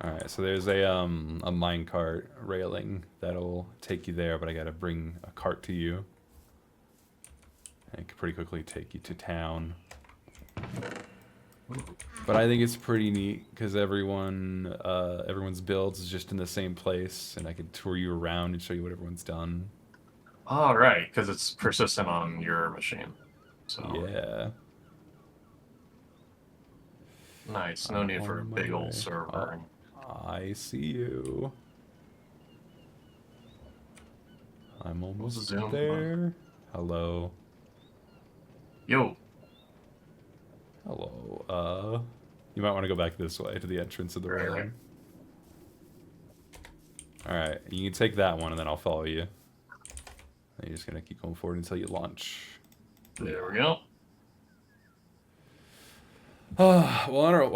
Alright, so there's a minecart railing that'll take you there, but I gotta bring a cart to you. And it can pretty quickly take you to town. But I think it's pretty neat because everyone's builds is just in the same place, and I could tour you around and show you what everyone's done. All right, because it's persistent on your machine. So Yeah. nice. No I'm need for a on my big old way. server. Oh, I see you. I'm What's the almost zoom? there. Hello. Yo. Hello. You might want to go back this way to the entrance of the Right, railing. Alright, you can take that one and then I'll follow you. And you're just gonna keep going forward until you launch. There we go. While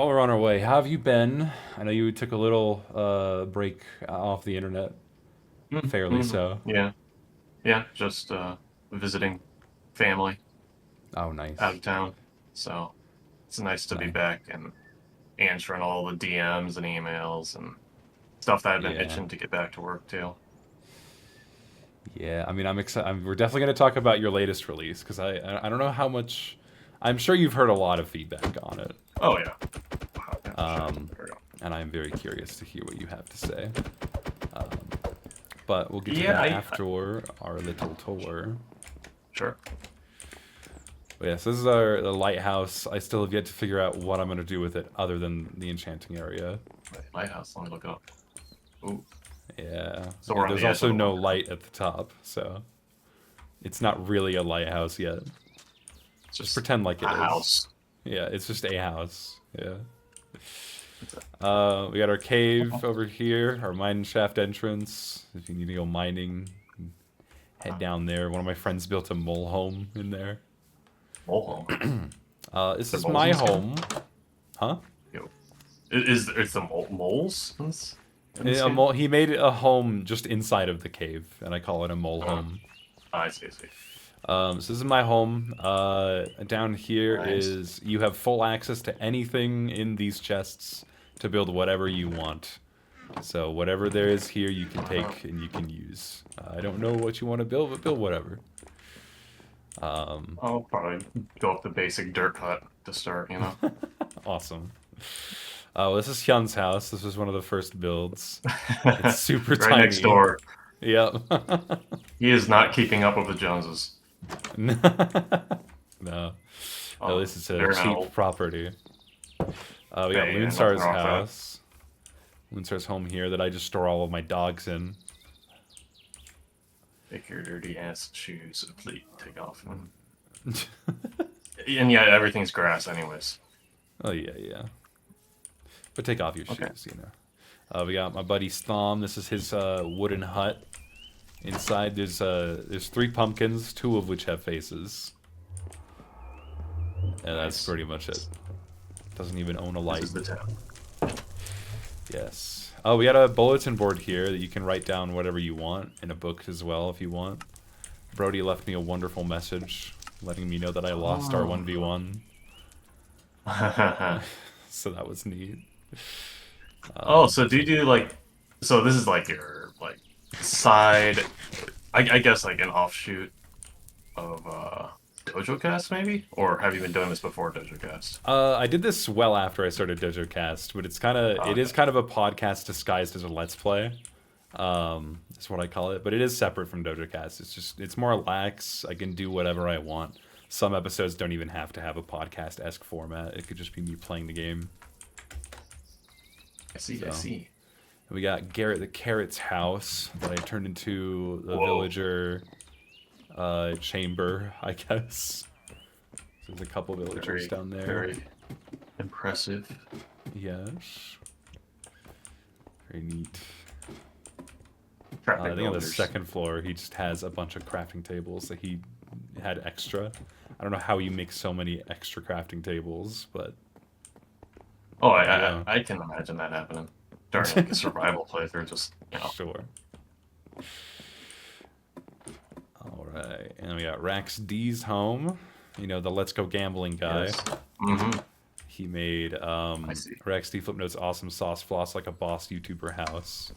we're on our way, how have you been? I know you took a little break off the internet. Fairly so. Yeah. Yeah. Just visiting family Oh, out nice. of town. So it's nice to be Nice. back and answering all the DMs and emails and stuff that I've been Yeah. itching to get back to work too. Yeah, I mean, I'm excited. We're definitely going to talk about your latest release because I don't know how much. I'm sure you've heard a lot of feedback on it, Oh yeah. Wow, yeah, um, sure. and I'm very curious to hear what you have to say. Um, but we'll get to Yeah, that after our little tour. sure. But yes, this is the lighthouse. I still have yet to figure out what I'm going to do with it other than the enchanting area. Lighthouse. Let me look it up. Ooh. Yeah, So we're on there's the edge of also the no water. light at the top, so it's not really a lighthouse yet. It's Just just pretend like a it is. house. Yeah, it's just a house. Yeah. We got our cave over here, our mine shaft entrance. If you need to go mining, head down there. One of my friends built a mole home in there. Mole home. This There is moles in my this game? home. Huh? Yo. Is the moles in this game? He made a home just inside of the cave, and I call it a mole Oh, home. I see. I see. So this is my home. Down here Nice. is you have full access to anything in these chests to build whatever you want. So whatever there is here, you can take and you can use. I don't know what you want to build, but build whatever. I'll probably go up the basic dirt hut to start. Awesome. Well, this is Hyun's house. This was one of the first builds. It's super Right next tiny. door. Yep. He is not keeping up with the Joneses. No. No, this is a They're cheap not property. We got Hey, nothing Loonstar's wrong with that. house. Loonstar's home here that I just store all of my dogs in. Take your dirty ass shoes, please take off them. And yeah, everything's grass, anyways. Oh yeah, yeah. But take off your Okay. shoes, you know. We got my buddy Stom. This is his wooden hut. Inside there's 3 pumpkins, 2 of which have faces. And that's Nice. pretty much it. Doesn't even own a light. This is the town. Yes. Oh, we got a bulletin board here that you can write down whatever you want in a book as well if you want. Brody left me a wonderful message letting me know that I lost our 1v1. So that was neat. Oh, so do you do like? So this is like your side, I guess like an offshoot of Dojo Cast maybe, or have you been doing this before Dojo Cast? I did this well after I started Dojo Cast, but it is Okay. kind of a podcast disguised as a let's play. That's what I call it, but it is separate from Dojo Cast. It's more lax. I can do whatever I want. Some episodes don't even have to have a podcast-esque format. It could just be me playing the game. I see. So. I see. We got Garrett the Carrot's house that I turned into the Whoa. villager chamber, I guess. There's a couple villagers down there. Very impressive. Yes. Very neat. Traffic I think on the builders. second floor, he just has a bunch of crafting tables that he had extra. I don't know how you make so many extra crafting tables, but Oh, yeah. I can imagine that happening during like a survival playthrough. Just Sure. All right, and we got Rax D's home. You know, the Let's Go Gambling guy. Yes. Mm-hmm. He made I see. Rex D Flipnote's awesome sauce floss like a boss YouTuber house.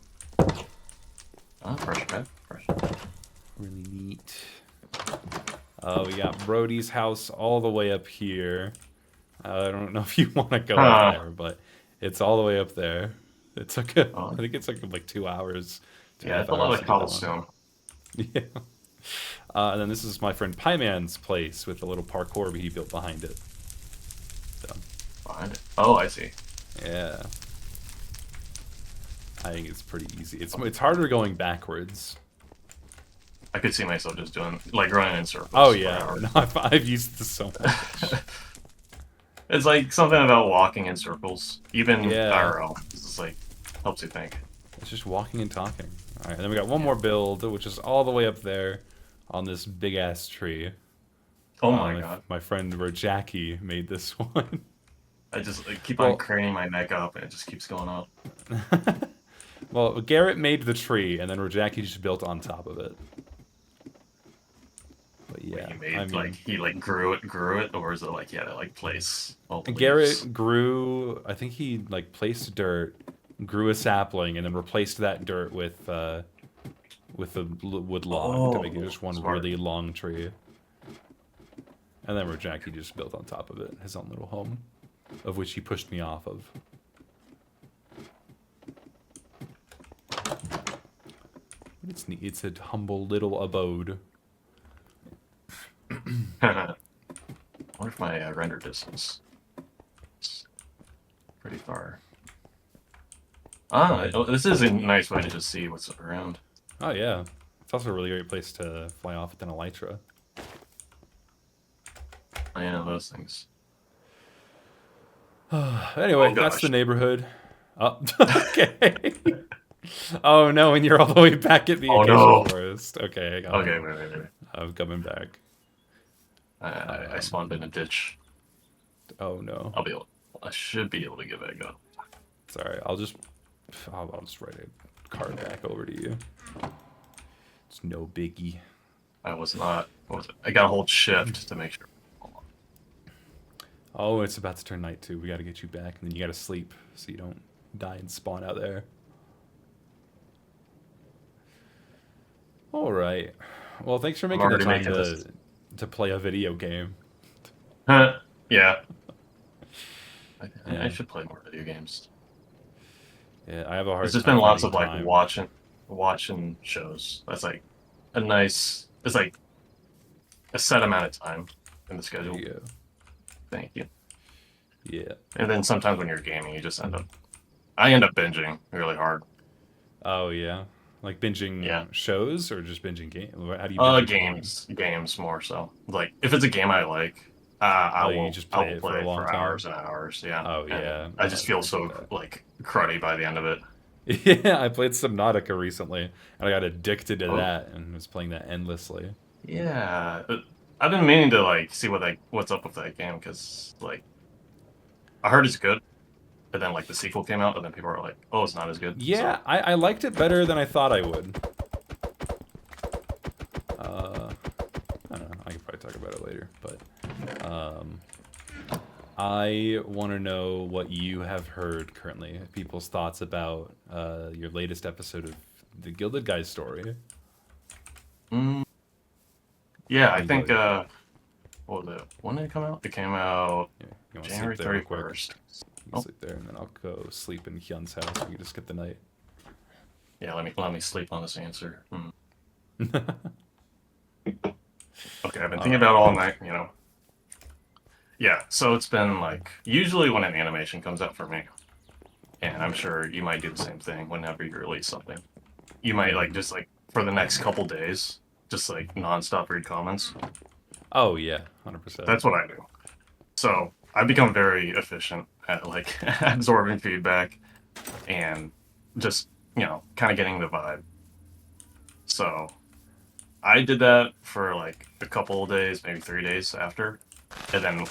Fresh man. Fresh. Really neat. We got Brody's house all the way up here. I don't know if you want to go up Huh. there, but it's all the way up there. It took I Oh, think it's like 2 hours, two and yeah, a it's half a lot hours of to do that one. cobblestone. Yeah. And then this is my friend Pieman's place with the little parkour he built behind it. So, Behind it. Oh, I see. yeah. I think it's pretty easy. It's harder going backwards. I could see myself just doing like running in circles Oh for yeah, hours. no, I've used this so much. It's like something about walking in circles, even Yeah, IRL. It's like helps you think. it's just walking and talking. All right, and then we got one more build, which is all the way up there on this big ass tree. Oh my god! My friend Jackie made this one. I just like, keep on Well, craning my neck up, and it just keeps going up. well, Garrett made the tree, and then Jackie just built on top of it. But Wait, yeah, he made I like mean, he like grew it, or is it like he had to like place all the leaves? Garrett grew. I think he like placed dirt, grew a sapling, and then replaced that dirt with a wood log to make it Oh, just one smart. really long tree. And then Jackie just built on top of it his own little home, of which he pushed me off of. But it's neat. It's a humble little abode. I wonder if my render distance is pretty far. This is a nice way to just see what's around. Oh yeah, it's also a really great place to fly off with an elytra. I know those things. Anyway, Oh that's the gosh. neighborhood. Oh, okay. Oh no, and you're all the way back at the Oh acacia no. forest. Okay, hang Okay, on. wait. I'm coming back. I spawned in a ditch. Oh no. I should be able to get back up. Sorry, I'll just write a card back over to you. It's no biggie. I was not. What was it? I gotta hold shift to make sure. Oh, it's about to turn night too. We got to get you back, and then you got to sleep so you don't die and spawn out there. All right. Well, thanks for I'm making the already time making this. to play a video game. Yeah. I Yeah. should play more video games. Yeah, I have a hard There's just time been lots finding of like time. watching shows. That's like a nice. It's like a set amount of time in the There schedule. you go. Thank you. Yeah. And then sometimes when you're gaming, you just end up. I end up binging really hard. Oh yeah. Like Yeah. binging shows or just binging game? How do you binge a game? Games more so. Like if it's a game I like, Oh, you just I play will it for a play long for time. hours and hours. Yeah, Oh and yeah, I just feel I get so that. like cruddy by the end of it. Yeah, I played Subnautica recently, and I got addicted to Oh, that and was playing that endlessly. yeah. I've been meaning to like see what's up with that game because like I heard it's good, but then like the sequel came out and then people were like, oh, it's not as good. Yeah, So I liked it better than I thought I would. I don't know. I could probably talk about it later, but I want to know what you have heard currently, people's thoughts about your latest episode of the Gilded Guys story. mm, yeah, I think Enjoy. what was it? When did it come out? It came out Yeah, you want to January sleep there real quick? 31st. You can Oh, sleep there, and then I'll go sleep in Hyun's house. We can just skip the night. yeah. Let me sleep on this answer. Okay, I've been All thinking right. about it all night. Yeah, so it's been like usually when an animation comes out for me, and I'm sure you might do the same thing whenever you release something. You might like just like for the next couple days, just like nonstop read comments. Oh yeah, 100%. That's what I do. So I've become very efficient at like absorbing feedback and just kind of getting the vibe. So I did that for like a couple of days, maybe 3 days after, and then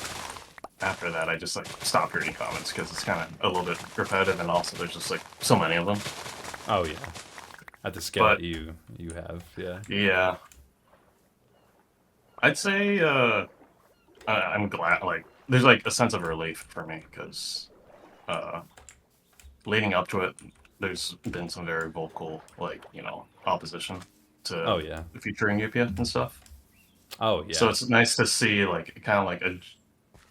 after that, I just like stopped reading comments because it's kind of a little bit repetitive, and also there's just like so many of them. Oh yeah, at the scale But that you have, yeah. yeah, I'd say I'm glad. Like there's like a sense of relief for me because uh, leading up to it, there's been some very vocal, like, opposition Oh to yeah. featuring Yupia and stuff. Oh So yeah. it's nice to see, like, kind of like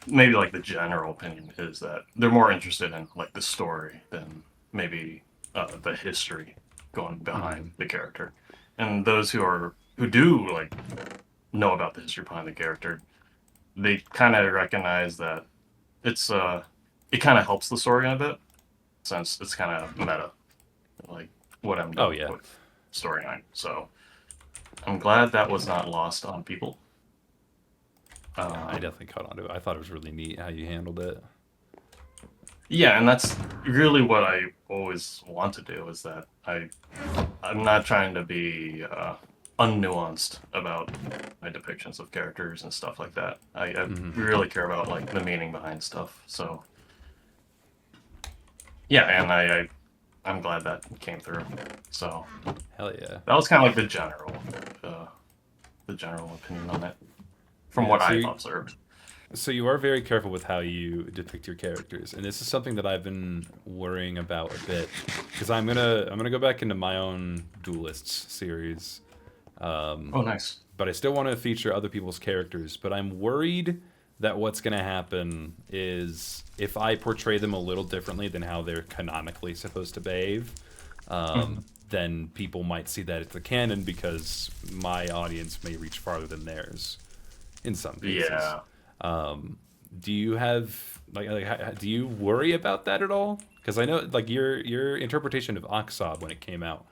maybe like the general opinion is that they're more interested in like the story than maybe the history going behind Hmm. the character. And those who do like know about the history behind the character, they kind of recognize that it's it kind of helps the story in a bit since it's kind of meta, like what I'm Oh doing yeah. with storyline. So I'm glad that was not lost on people. Yeah, I Um, definitely caught on to it. I thought it was really neat how you handled it. yeah, and that's really what I always want to do. Is that I'm not trying to be unnuanced about my depictions of characters and stuff like that. I Hmm. really care about like the meaning behind stuff. So yeah, and I'm glad that came through. So Hell yeah. that was kind of like the general opinion on it from Yeah. what I've observed. So you are very careful with how you depict your characters, and this is something that I've been worrying about a bit because I'm gonna go back into my own Duelists series, Oh, nice. but I still want to feature other people's characters. But I'm worried that what's gonna happen is if I portray them a little differently than how they're canonically supposed to behave, Mhm. then people might see that it's a canon because my audience may reach farther than theirs in some cases. Yeah. Do you have do you worry about that at all? Because I know like your interpretation of Oxob when it came out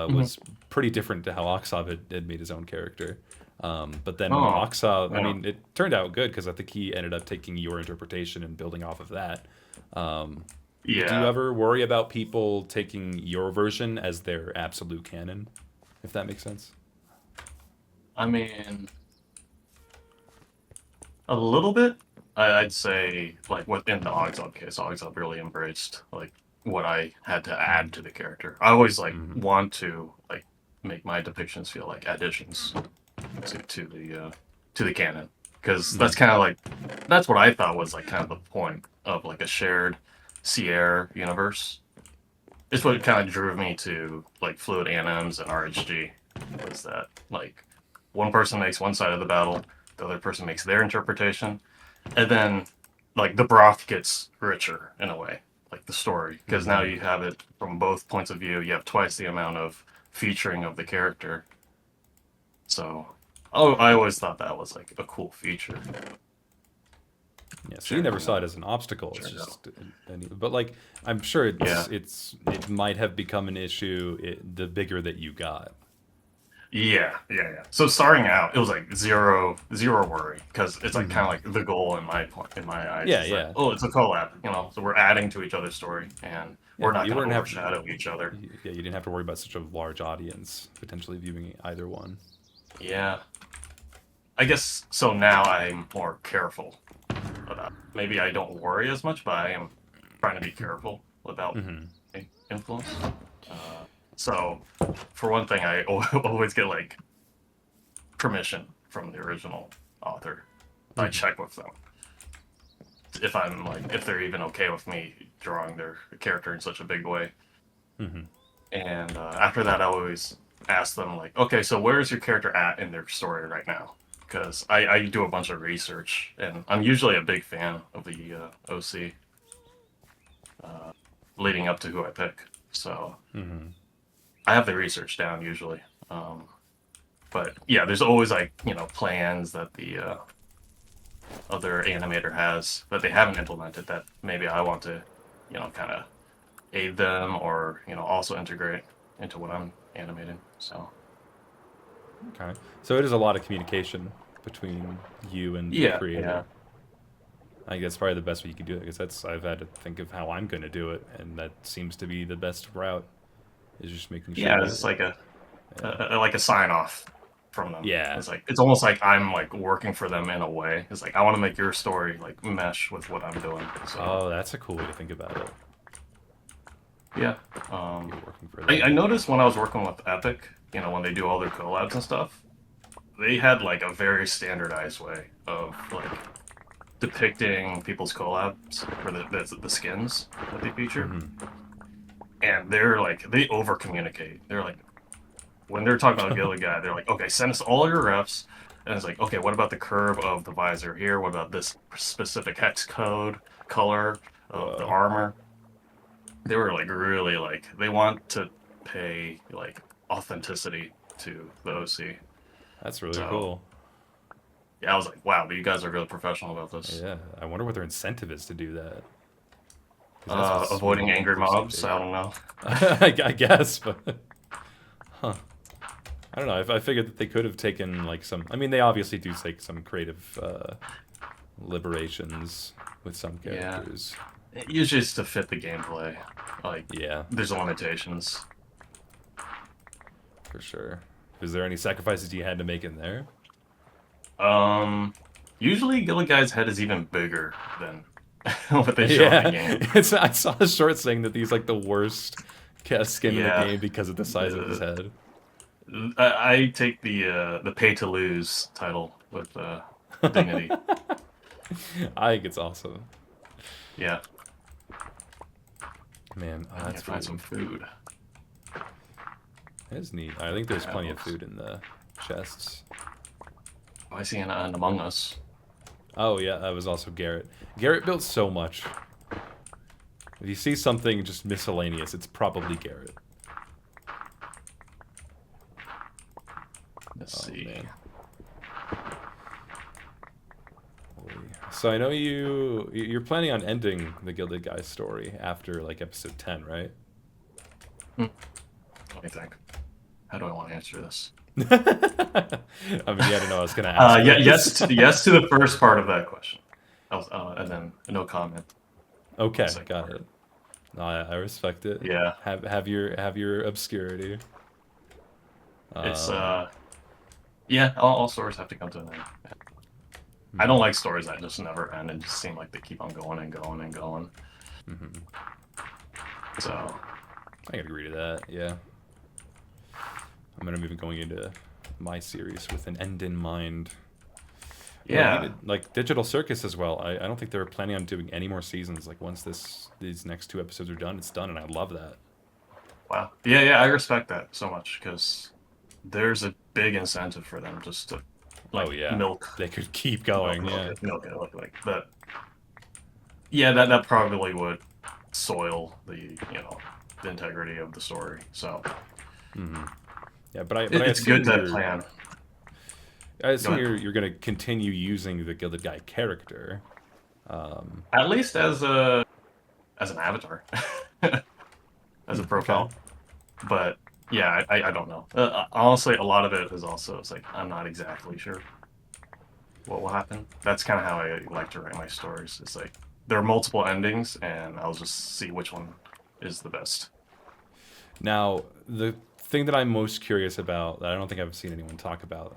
Mhm. was pretty different to how Oxob had made his own character. But then Oh, Oxob, I yeah. mean, it turned out good because I think he ended up taking your interpretation and building off of that. Um, do you Yeah. ever worry about people taking your version as their absolute canon, if that makes sense? I mean, a little bit. I'd say, like, within the Ogzob case, Ogzob really embraced, like, what I had to add to the character. I always, like, Hmm. want to, like, make my depictions feel like additions to the canon. Because that's Hmm. kind of like, that's what I thought was, like, kind of the point of, like, a shared Sierra universe. It's what kind of drew me to, like, Fluid Anims and RHG, was that, like, one person makes one side of the battle, the other person makes their interpretation, and then like the broth gets richer in a way, like the story, because now Hmm. you have it from both points of view. You have twice the amount of featuring of the character. So, oh, I always thought that was like a cool feature. Yeah, so you never Sharing, saw it as an obstacle. It's sharing battle. just, but like I'm sure Yeah, it might have become an issue the bigger that you got. yeah. So starting out, it was like zero worry because it's like kind Hmm. of like the goal in my eyes Yeah, is that yeah, oh, it's a collab, so we're adding to each other's story and yeah. we're not You gonna weren't have, overshadow each other. yeah, you didn't have to worry about such a large audience potentially viewing either one. Yeah, I guess so. Now I'm more careful about. Maybe I don't worry as much, but I am trying to be careful about Hmm. influence. Uh, so, for one thing, I always get like permission from the original author. I Hmm. check with them if I'm like if they're even okay with me drawing their character in such a big way. Hmm. And after that, I always ask them like, okay, so where is your character at in their story right now? Because I do a bunch of research, and I'm usually a big fan of the OC leading up to who I pick. So Hmm. I have the research down usually. But yeah, there's always like plans that the other animator has that they haven't implemented that maybe I want to kind of aid them or also integrate into what I'm animating. So Okay, so it is a lot of communication between you and the yeah, creator. yeah. I think that's probably the best way you could do it because that's I've had to think of how I'm going to do it, and that seems to be the best route. Is just making sure Yeah, that it's like yeah, like a sign off from them. yeah. It's like it's almost like I'm like working for them in a way. It's like I want to make your story like mesh with what I'm doing. So Oh, that's a cool way to think about it. yeah, You're working for I them. noticed when I was working with Epic, when they do all their collabs and stuff, they had like a very standardized way of like depicting people's collabs for the skins that they feature, Mm-hmm. and they're like they over communicate. They're like when they're talking about a Gilded Guy, they're like, okay, send us all your refs. And it's like, okay, what about the curve of the visor here? What about this specific hex code color of the Whoa, armor? They were like really like they want to pay like authenticity to the OC. that's really So cool. yeah, I was like, wow, you guys are really professional about this. Yeah, I wonder what their incentive is to do that. Because that's what's Avoiding angry mobs. crucially. I don't know. I guess, but huh. I don't know. I figured that they could have taken like some. I mean, they obviously do take some creative liberations with some Yeah, characters. usually it's to fit the gameplay. Like, Yeah, there's limitations. for sure. Is there any sacrifices you had to make in there? Um, Usually Gilly Guy's head is even bigger than what they show in the Yeah, game. I saw a short saying that he's like the worst cast skin in the Yeah, game because of the size of his the, head. I take the pay to lose title with dignity. I think it's awesome. Yeah, Man, I need to that's find really some food. that is neat. I think there's Yeah, plenty of food in the chests. I see an Among Us. Oh yeah, that was also Garrett. Garrett built so much. If you see something just miscellaneous, it's probably Garrett. Let's Oh see. man. So I know you're planning on ending the Gilded Guy story after like episode 10, right? Hmm. Let me think. How do I want to answer this? I mean, yeah, I don't know. I was gonna ask Yeah, this. yes to the first part of that question. And then no comment. On the Okay, second got part. it. No, I respect it. Yeah, Have your obscurity. it's Um, yeah. All stories have to come to an end. I don't like stories that just never end and just seem like they keep on going and going and going. mhm. So I can agree to that. Yeah, I'm gonna be going into my series with an end in mind. Well, yeah, even like Digital Circus as well. I don't think they were planning on doing any more seasons. Like once these next two episodes are done, it's done, and I love that. wow, yeah. I respect that so much because there's a big incentive for them just to Oh like yeah, they could keep milk, going. Yeah. milk it, like that. Yeah, that probably would soil the integrity of the story. So Hmm. Yeah, but I it's good assume to plan. I Go assume ahead. you're gonna continue using the Gilded Guy character. Um, At least as an avatar, as a okay. profile. But yeah, I don't know. Honestly, a lot of it is also it's like I'm not exactly sure what will happen. That's kind of how I like to write my stories. It's like there are multiple endings, and I'll just see which one is the best. Now, the thing that I'm most curious about, that I don't think I've seen anyone talk about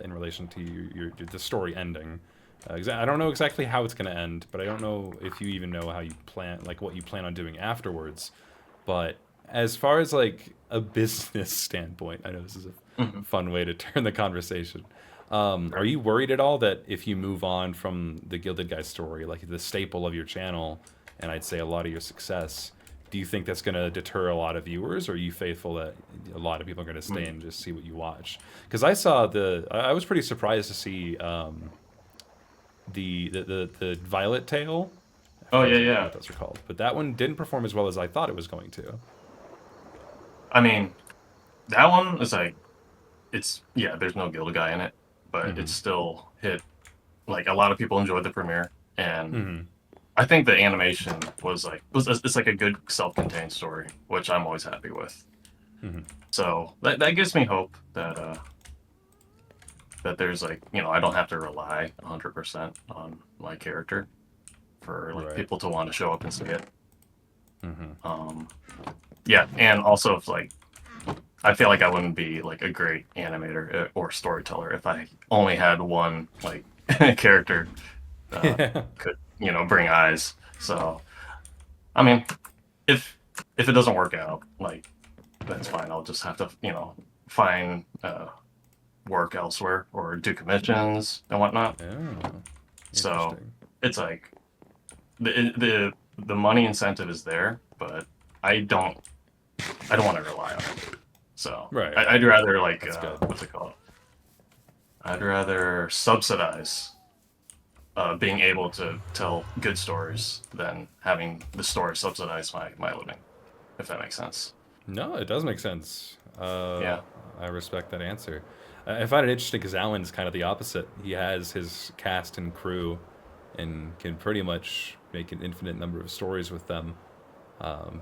in relation to the story ending. I don't know exactly how it's going to end, but I don't know if you even know how you plan, like what you plan on doing afterwards. But as far as like a business standpoint, I know this is a Hmm. fun way to turn the conversation. Are Right. you worried at all that if you move on from the Gilded Guy story, like the staple of your channel, and I'd say a lot of your success, do you think that's going to deter a lot of viewers, or are you faithful that a lot of people are going to stay and just see what you watch? Because I saw I was pretty surprised to see the Violet Tail. I Oh forget yeah, what yeah. those are called, but that one didn't perform as well as I thought it was going to. I mean, that one is like it's yeah. There's no Gilda guy in it, but it Hmm. still hit. Like a lot of people enjoyed the premiere, and Hmm. I think the animation was it's like a good self-contained story, which I'm always happy with. Hmm. So that gives me hope that there's like I don't have to rely 100% on my character for like Right. people to want to show up and see it. Hmm. Um, yeah, and also if like I feel like I wouldn't be like a great animator or storyteller if I only had one like character could bring eyes. So I mean, if it doesn't work out, like that's fine. I'll just have to find work elsewhere or do commissions and whatnot. Oh, So interesting. it's like the money incentive is there, but I don't I don't want to rely on it. So Right. I'd rather like That's good. what's it called? I'd rather subsidize being able to tell good stories than having the story subsidize my living, if that makes sense. No, it does make sense. Yeah. I respect that answer. I find it interesting because Alan's kind of the opposite. He has his cast and crew and can pretty much make an infinite number of stories with them.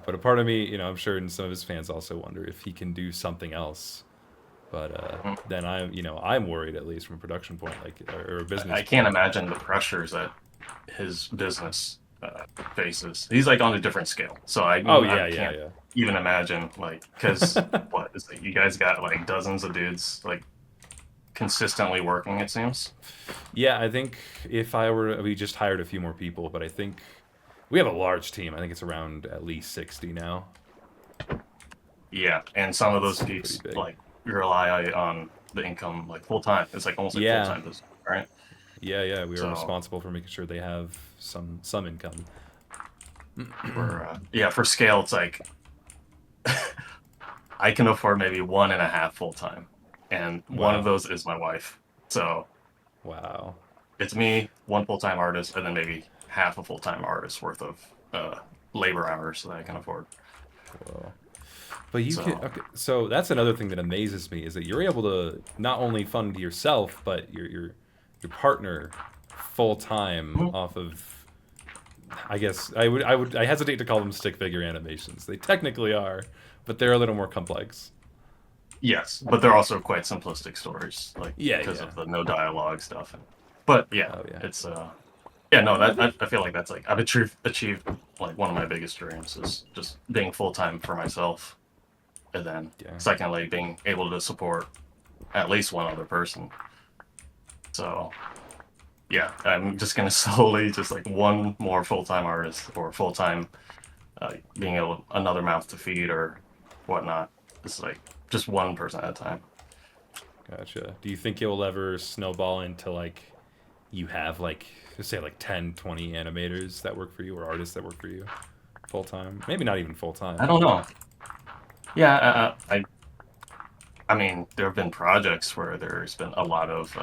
But a part of me, I'm sure, and some of his fans also wonder if he can do something else. But Mm. then I'm worried, at least from a production point, like, or a business I can't point. imagine the pressures that his business faces. He's like on a different scale, so Oh I yeah, yeah, can't yeah. even imagine like because what is like, you guys got like dozens of dudes like consistently working. It seems. Yeah, I think if I were, we just hired a few more people, but I think we have a large team. I think it's around at least 60 now. Yeah, and some of those It's pretty peaks big. like rely on the income like full time. It's like almost like full Yeah, time business, right? yeah, yeah. We are So responsible for making sure they have some income. for yeah for scale, it's like I can afford maybe one and a half full time, and one of Wow, those is my wife. So wow. it's me, one full time artist, and then maybe half a full time artist worth of labor hours that I can afford. Whoa. But you can, So okay, so that's another thing that amazes me is that you're able to not only fund yourself but your partner full time mhm. off of. I guess I hesitate to call them stick figure animations. They technically are, but they're a little more complex. Yes, but they're also quite simplistic stories, like Yeah, because yeah. of the no dialogue stuff. But yeah, Oh yeah. it's yeah, no, No, I that think I feel like that's like I've achieved like one of my biggest dreams is just being full time for myself, and then yeah. secondly being able to support at least one other person. So yeah, I'm just gonna slowly just like one more full time artist or full time being able another mouth to feed or whatnot. It's like just one person at a time. Gotcha. Do you think it will ever snowball into like you have like let's say like 10, 20 animators that work for you or artists that work for you full time? Maybe not even full I time. don't know. Yeah, I mean, there have been projects where there's been a lot of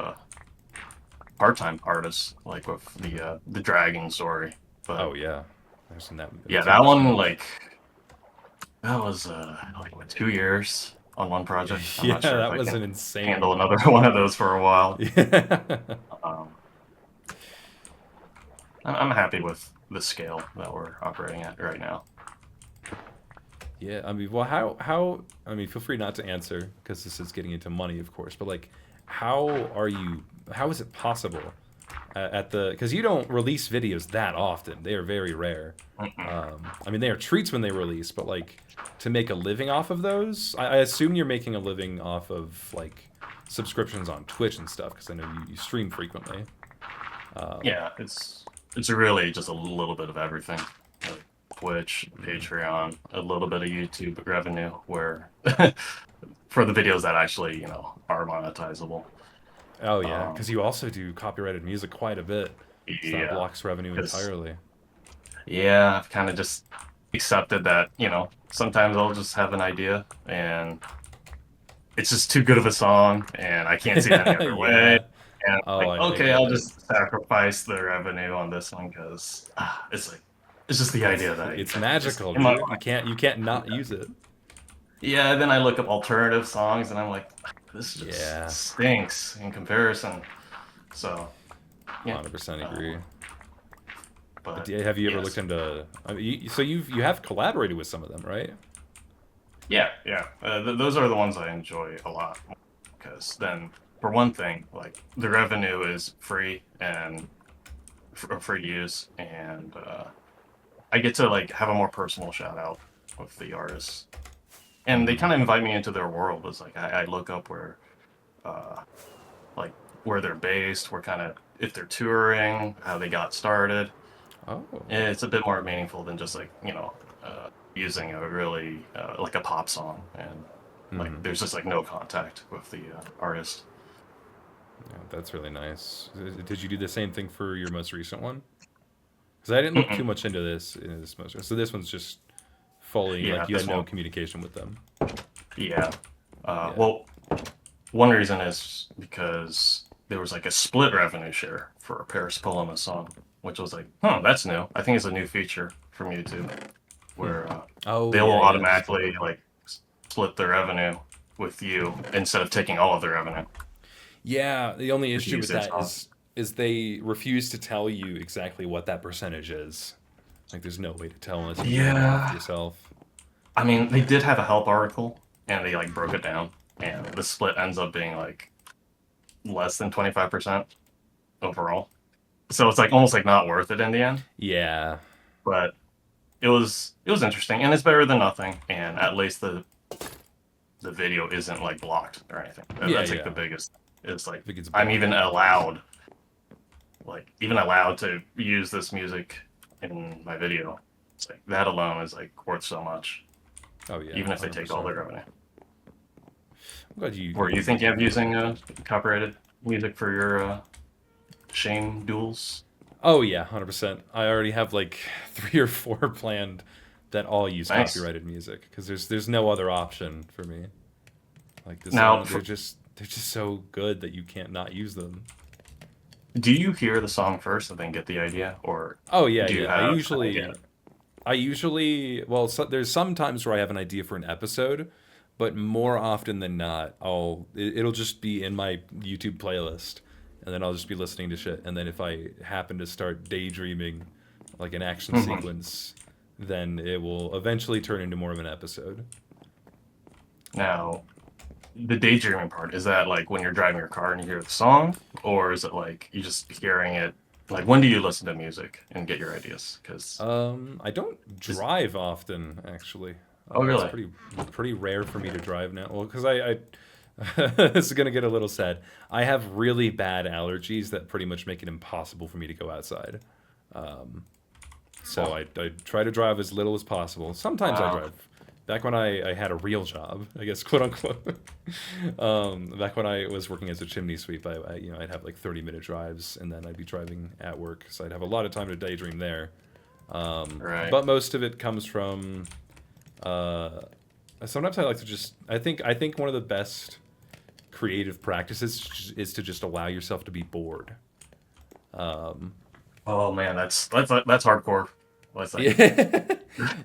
part-time artists, like with the dragon story. But Oh yeah. I've seen that. yeah, Those that are one huge. like that was like what, 2 years on one project. I'm Yeah, not sure if that I was can an insane handle amount. another one of those for a while. Yeah. Um, I'm happy with the scale that we're operating at right now. Yeah, I mean, well, how? I mean, feel free not to answer because this is getting into money, of course. But like, how are you? How is it possible at the? Because you don't release videos that often. They are very rare. Mm-mm. I mean, they are treats when they release, but like to make a living off of those, I assume you're making a living off of like subscriptions on Twitch and stuff because I know you stream frequently. Yeah, it's really just a little bit of everything. Like Twitch, Patreon, a little bit of YouTube revenue where for the videos that actually, are monetizable. Oh yeah, Um, because you also do copyrighted music quite a bit, so that yeah, blocks revenue because entirely. yeah, I've kind of just accepted that, sometimes I'll just have an idea and it's just too good of a song and I can't see it any other way. Yeah. And I'm Oh, like, I okay, get I'll it. just sacrifice the revenue on this one because it's like it's just the idea that It's I just magical, in my dude. mind. You can't Yeah. not use it. Yeah, then I look up alternative songs and I'm like, this just Yeah, stinks in comparison. So, yeah. 100% Um, agree. But but have you ever looked yes. into? I mean, so you have collaborated with some of them, right? Yeah, yeah. Those are the ones I enjoy a lot because then, for one thing, like the revenue is free and free to use, and I get to like have a more personal shout out with the artists, and they Mm-hmm. kind of invite me into their world. It's like I look up uh, like where they're based, where kind of if they're touring, how they got started. Oh, And it's a bit more meaningful than just like using a really like a pop song and like mm-hmm. there's just like no contact with the artist. Yeah, that's really nice. Did you do the same thing for your most recent one? Because I didn't look too Mm-mm. much into this most. So this one's just fully Yeah, like you this had no one. communication with them. Yeah. Yeah. Well, one reason is because there was like a split revenue share for Paris Paloma song, which was like, huh, that's new. I think it's a new feature from YouTube Hmm. where Oh they will yeah, yeah. Split automatically revenue. like split the revenue with you instead of taking all of the revenue Yeah. The only if you issue use with their that song. is they refuse to tell you exactly what that percentage is. Like there's no way to tell unless you do the math Yeah. yourself. I mean, they did have a help article and they like broke it down, and the split ends up being like less than 25% overall. So it's like almost like not worth it in the end. Yeah. But it was interesting, and it's better than nothing. And at least the video isn't like blocked or anything. Yeah, That's like the yeah. biggest. It's like If it gets I'm banned, even yeah. allowed, like even allowed to use this music in my video. It's like that alone is like worth so much, Oh yeah, even if they take all 100%. their revenue. I'm glad you Were you you thinking of using copyrighted music for your shame duels? Oh yeah, 100%. I already have like 3 or 4 planned that all use Nice. copyrighted music because there's no other option for me. Like the Now, song, they're just so good that you can't not use them. do you hear the song first and then get the idea, or Oh yeah, do you yeah. have an idea? I usually well, there's some times where I have an idea for an episode, but more often than not, it'll just be in my YouTube playlist, and then I'll just be listening to shit. And then if I happen to start daydreaming, like an action Mhm. sequence, then it will eventually turn into more of an episode. Now, the daydreaming part, is that like when you're driving your car and you hear the song, or is it like you just hearing it? Like, when do you listen to music and get your ideas? Because I don't is drive often, actually. oh It's really? pretty rare for me to drive now. Well, because I this is gonna get a little sad. I have really bad allergies that pretty much make it impossible for me to go outside. So Oh I try to drive as little as possible. Sometimes I wow, drive. Back when I had a real job, I guess, quote unquote. Back when I was working as a chimney sweep, I'd have like 30-minute drives, and then I'd be driving at work, so I'd have a lot of time to daydream there. right. But most of it comes from. Uh, Sometimes I like to just. I think one of the best creative practices is to just allow yourself to be bored. Um, Oh man, that's hardcore. That's like yeah,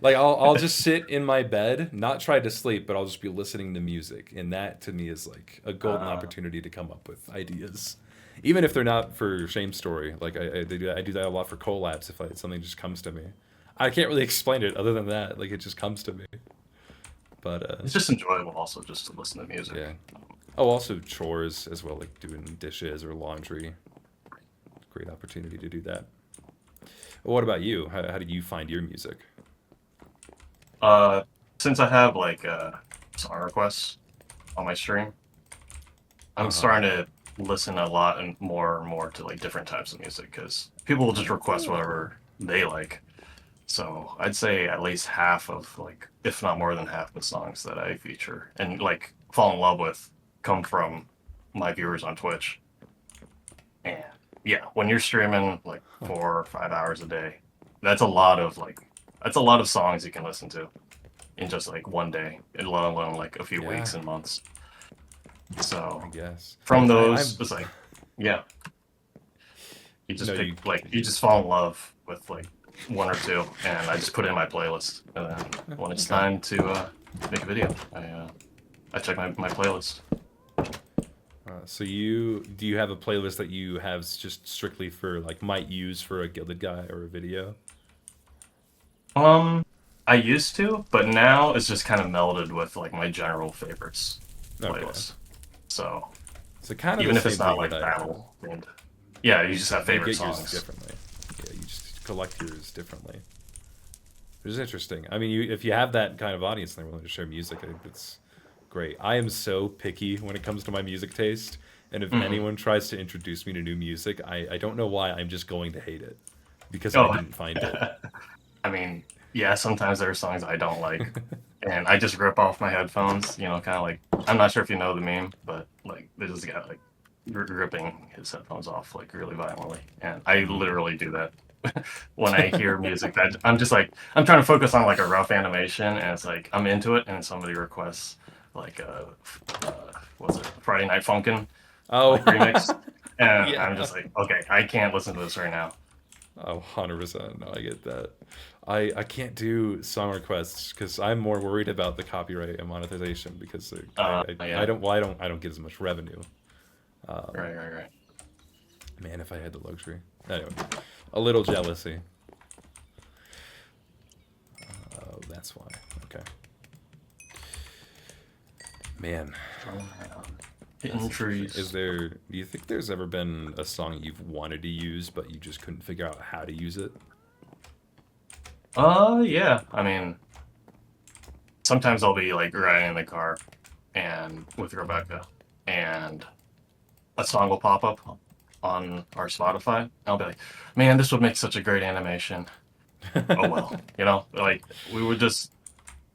like I'll just sit in my bed, not try to sleep, but I'll just be listening to music, and that to me is like a golden uh, opportunity to come up with ideas, even if they're not for Shame Story. Like I do that a lot for collabs if something just comes to me. I can't really explain it other than that. Like it just comes to me. But it's just enjoyable also just to listen to music. yeah. Oh, also chores as well, like doing dishes or laundry. Great opportunity to do that. Well, what about you? How do you find your music? Uh, since I have like song requests on my stream, Uh I'm huh. starting to listen a lot and more to like different types of music because people will just request Oh. whatever they like. So I'd say at least half of like, if not more than half the songs that I feature and like fall in love with come from my viewers on Twitch. And yeah, when you're streaming like Huh. 4 or 5 hours a day, that's a lot of like that's a lot of songs you can listen to in just like one day, and let alone like a few Yeah, weeks and months. I So guess. from those, I'm. it's like yeah, you No, just pick you like you just fall in love with like one or two, and I just put it in my playlist. And then when it's okay. time to make a video, I check my playlist. So you do you have a playlist that you have just strictly for like might use for a Gilded Guy or a video? Um, I used to, but now it's just kind of melded with like my general favorites Okay. playlist. So So kind of the even if it's same not thing that like I have. battle themed, yeah, you just have You favorite get yours songs. differently. Yeah, you just collect yours differently. Which is interesting. I mean, if you have that kind of audience and they're willing to share music, I think that's great. I am so picky when it comes to my music taste, and if Hmm. anyone tries to introduce me to new music, I don't know why I'm just going to hate it because I Oh, didn't find it. I mean, yeah, sometimes there are songs I don't like, and I just rip off my headphones. Kind of like I'm not sure if you know the meme, but like there's this guy like ripping his headphones off like really violently, and I Hmm. literally do that when I hear music that I'm just like I'm trying to focus on like a rough animation, and it's like I'm into it, and somebody requests like what's it, Friday Night Funkin' Oh, like remix, and I'm yeah. just like, okay, I can't listen to this right now. Oh, 100%. No, I get that. I can't do song requests because I'm more worried about the copyright and monetization because I Yeah, don't, well, I don't get as much revenue. right. Man, if I had the luxury. Anyway, a little jealousy. Oh, that's why. Okay. Man, Strolling around, that's hitting interesting. trees. Do you think there's ever been a song you've wanted to use, but you just couldn't figure out how to use it? Yeah. I mean, sometimes I'll be like riding in the car and with Rebecca, and a song will pop up on our Spotify. I'll be like, man, this would make such a great animation. Oh well, like we would just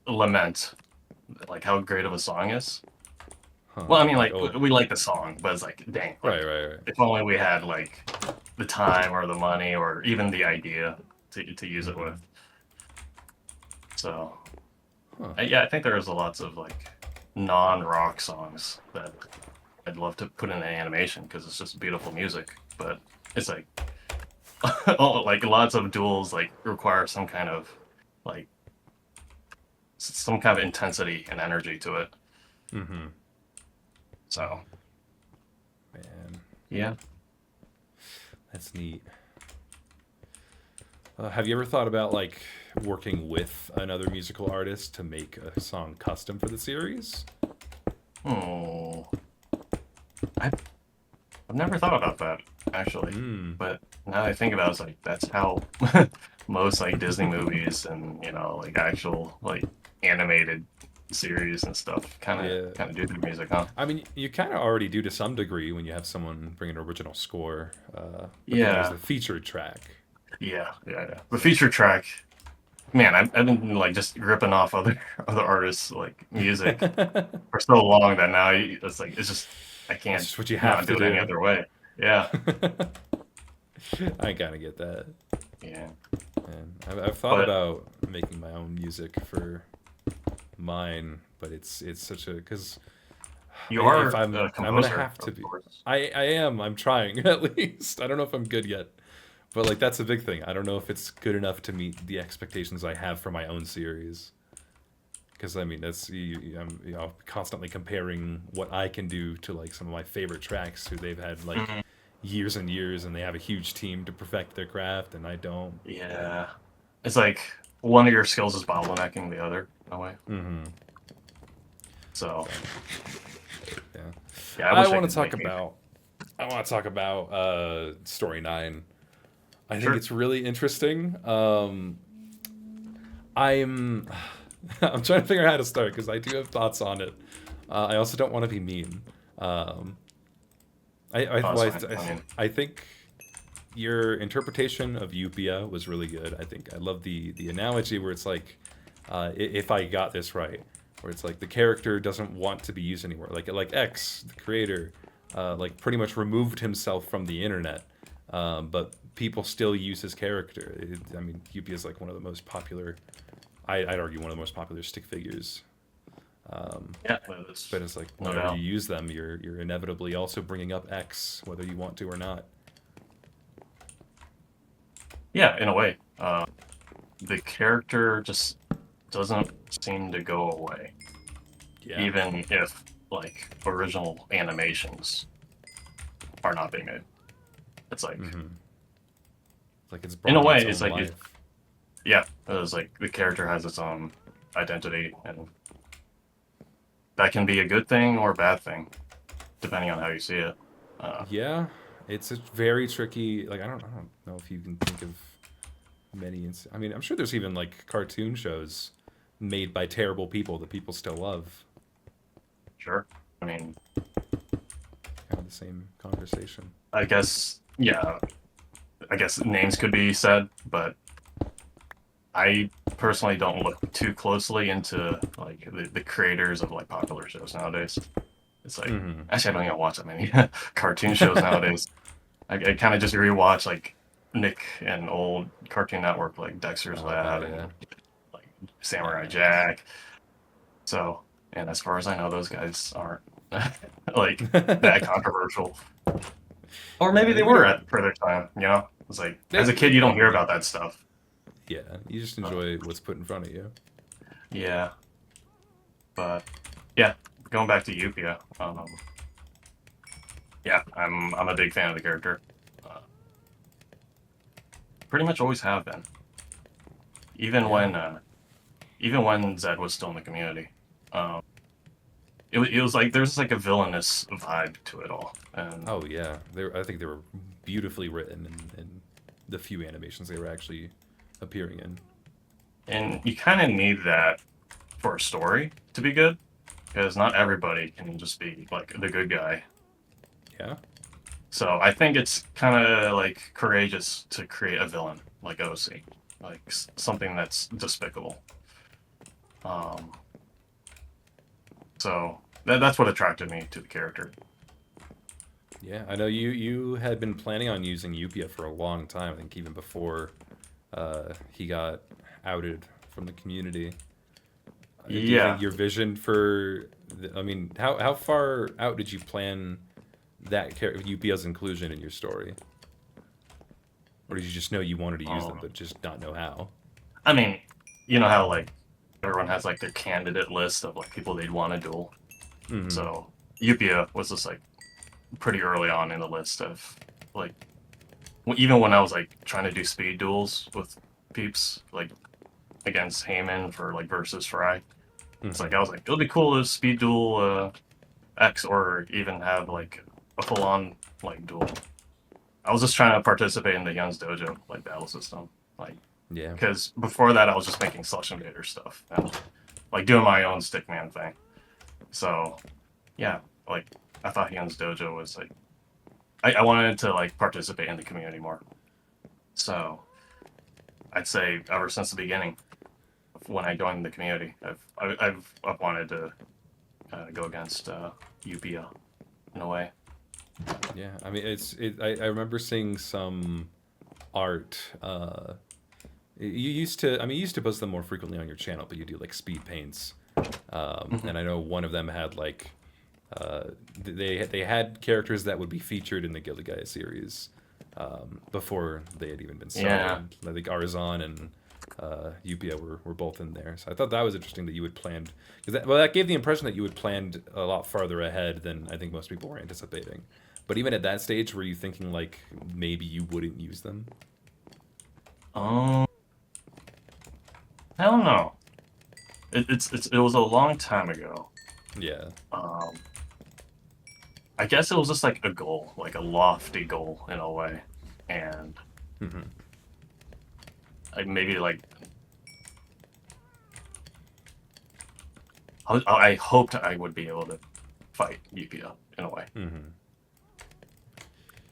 lament like how great of a song is. Huh. Well, I mean, Like, like oh, we like the song, but it's like, dang, right, like right, right. if only we had like the time or the money or even the idea to use it Mm-hmm. with. So Huh. yeah, I think there's lots of like non-rock songs that I'd love to put in an animation because it's just beautiful music. But it's like, oh, like lots of duels like require some kind of like some kind of intensity and energy to it. Mm-hmm. So Man, yeah. that's neat. Have you ever thought about like working with another musical artist to make a song custom for the series? Oh, I've I've never thought about that actually, Hmm. but now that I think about it, it's like that's how most like Disney movies and like actual like animated series and stuff Yeah. kind of do their music, huh? I mean, you kind of already do to some degree when you have someone bring an original score, but then there's Yeah, the featured track. yeah. The feature track, man, I've been like just ripping off other other artists like music for so long that now it's just I That's can't just what you have not to do it any do. other way. Yeah, I kind of get that. yeah. And I've thought But about making my own music for mine, but it's such a because you if are a I'm gonna composer, have to of be. course. I am. I'm trying at least. I don't know if I'm good yet, but like that's a big thing. I don't know if it's good enough to meet the expectations I have for my own series. Because I mean, I'm constantly comparing what I can do to like some of my favorite tracks who they've had like Mhm. years and years, and they have a huge team to perfect their craft, and I don't. Yeah, it's like one of your skills is bottlenecking the other in a way. Mm-hmm. So So yeah, yeah, I I wish I want to could talk make music. about. I want to talk about Story 9. I think Sure. it's really interesting. I'm I'm trying to figure out how to start because I do have thoughts on it. I also don't want to be mean. Um, Oh, that's fine. I mean, I think your interpretation of Upia was really good. I think I love the analogy where it's like, if I got this right, where it's like the character doesn't want to be used anymore. Like X, the creator, like pretty much removed himself from the internet, but people still use his character. I mean, Upia is like one of the most popular. I'd argue one of the most popular stick figures. yeah, that's But it's like no whenever you doubt. use them, you're inevitably also bringing up X, whether you want to or not. Yeah, in a way, the character just doesn't seem to go away, Yeah. even if like original animations are not being made. It's like, Mm-hmm. Like it's in a brought to way, its it's own like life. yeah, it's like the character has its own identity, and that can be a good thing or a bad thing, depending on how you see it. Uh, Yeah, it's a very tricky. Like I don't know if you can think of many. I mean, I'm sure there's even like cartoon shows made by terrible people that people still love. sure. I mean, Kind of the same conversation. I guess, yeah, I guess names could be said, but I personally don't look too closely into like the creators of like popular shows nowadays. It's like Mm-hmm. actually I don't even watch that many cartoon shows nowadays. I kind of just rewatch like Nick and old Cartoon Network like Dexter's Oh hell Lab yeah. and like Samurai Nice. Jack. So, and as far as I know, those guys aren't like that controversial. Or Yeah, maybe I they mean we were don't. at for their time, you know? It's like as a kid They you don't hear probably. about that stuff. Yeah, you just But enjoy what's put in front of you. yeah, but yeah, going back to Yupia, yeah, I'm a big fan of the character. Uh, Pretty much always have been. Even Yeah. when even when Zed was still in the community. Um, it was like there's like a villainous vibe to it all. And Oh yeah. I think they were beautifully written in the few animations they were actually appearing in. you kind of need that for a story to be good because not everybody can just be like the good guy. Yeah. So I think it's kind of like courageous to create a villain like OC, like something that's despicable. Um, so that's what attracted me to the character. Yeah. I know you had been planning on using Yupia for a long time. I think even before he got outed from the community. Do you think Yeah. your vision for, I mean, how far out did you plan that Yupia's inclusion in your story, or did you just know you wanted to use them Um, but just not know how? I mean, you know how like everyone has like their candidate list of like people they'd want to duel. Mm-hmm. So Yupia was just like pretty early on in the list of like even when I was like trying to do speed duels with peeps like against Heyman for like versus Fry. It's Mm-hmm. like I was like it'll be cool to speed duel X or even have like a full on like duel. I was just trying to participate in the Young's Dojo like battle system, like Yeah. because before that I was just making Slush Invader stuff and like doing my own Stickman thing. So yeah, like I thought Young's Dojo was like I wanted to like participate in the community more. So I'd say ever since the beginning, when I joined the community, I've wanted to go against Upia in a way. Yeah. I mean, I remember seeing some art. You used to. I mean, you used to post them more frequently on your channel, but you do like speed paints. Mhm. And I know one of them had like uh, they had characters that would be featured in the Gilligaya series before they had even been Yeah. started. I think Arzon and Upia were both in there. So I thought that was interesting that you had planned because that gave the impression that you had planned a lot farther ahead than I think most people were anticipating. But even at that stage, were you thinking like maybe you wouldn't use them? Um, I don't know. It was a long time ago. Yeah. Um, I guess it was just like a goal, like a lofty goal in a way, and Hmm. I maybe like I hoped I would be able to fight Yukio in a way. Hmm.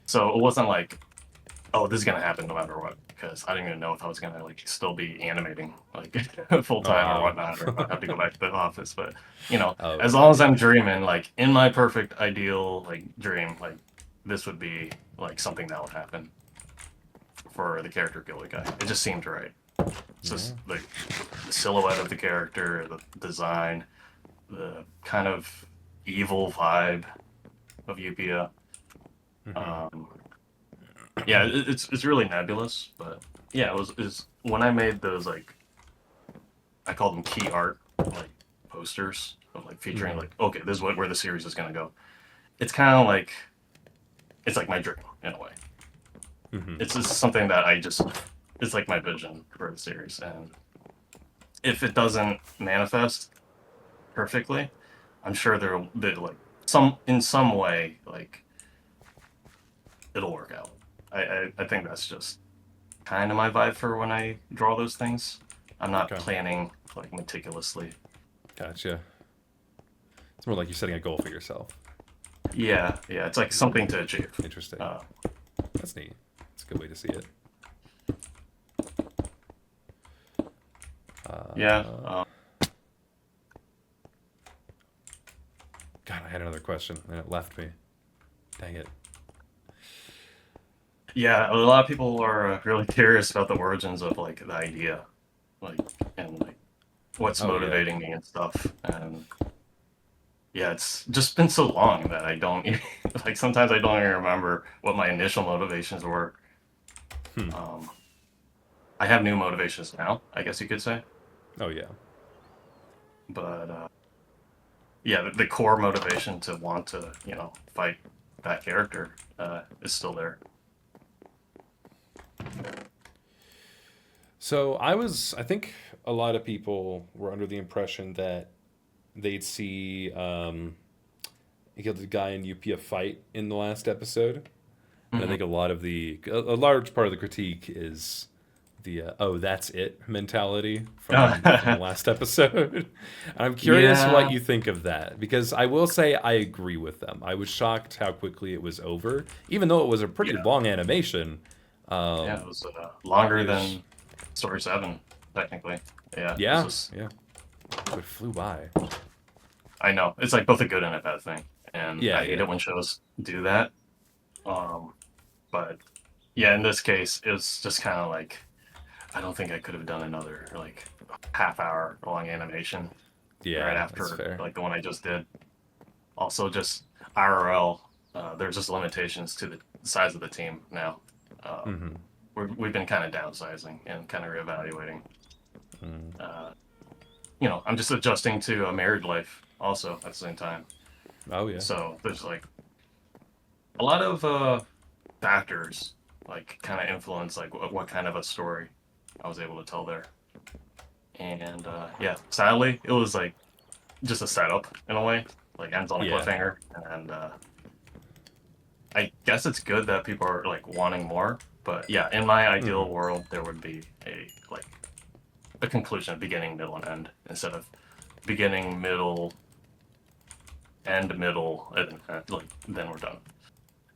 So it wasn't like, oh, this is gonna happen no matter what, because I didn't even know if I was gonna like still be animating like full Oh time or wow. whatnot, or if I'd have to go back to the office. But you know, Oh as okay. long as Yeah. I'm dreaming, like in my perfect ideal like dream, like this would be like something that would happen for the character Gilly guy. It just seemed right. It's Yeah. just like the silhouette of the character, the design, the kind of evil vibe of Yupia. Hmm. Um, yeah, it's really nebulous, but yeah, it was is when I made those like I call them key art like posters of like featuring Hmm. like okay, this is where the series is gonna go. It's kind of like it's like my dream in a way. Hmm. It's just something that I just it's like my vision for the series, and if it doesn't manifest perfectly, I'm sure there like some in some way like it'll work out. I think that's just kind of my vibe for when I draw those things. I'm not Okay. planning like meticulously. Gotcha. It's more like you're setting a goal for yourself. Yeah, yeah, it's like something to achieve. Interesting. Uh, That's neat. It's a good way to see it. yeah, Uh, God, I had another question and it left me. Dang it. yeah, a lot of people are really curious about the origins of like the idea, like and like what's Oh yeah. motivating me and stuff. And yeah, it's just been so long that I don't like sometimes I don't even remember what my initial motivations were. Hmm. Um, I have new motivations now, I guess you could say, Oh yeah. but yeah, the core motivation to want to fight that character is still there. So I think a lot of people were under the impression that they'd see he killed the guy in UP fight in the last episode, and I Hmm. think a large part of the critique is the oh that's it mentality from the last episode. And I'm curious what Yeah, you think of that because I will say I agree with them. I was shocked how quickly it was over, even though it was a pretty yeah, long animation. yeah. It Um, was longer it was than Story 7, technically. Yeah, this yeah was. yeah, but it flew by. I know it's like both a good and a bad thing, and Yeah I hate yeah. it when shows do that. Um, but yeah, in this case, it was just kind of like I don't think I could have done another like half-hour long animation right Yeah, that's after fair. like the one I just did. Also, just IRL, there's just limitations to the size of the team now. Uh, Mm-hmm. we've been kind of downsizing and kind of reevaluating. Mm. Uh, I'm just adjusting to a married life also at the same time. Oh yeah. So there's like a lot of factors like kind of influence like what kind of a story I was able to tell there. And yeah, sadly, it was like just a setup in a way, like ends on a Yeah. cliffhanger, and I guess it's good that people are like wanting more. But yeah, in my Mm-hmm. ideal world, there would be a conclusion, beginning, middle, and end, instead of beginning, middle, end, middle, and like then we're done.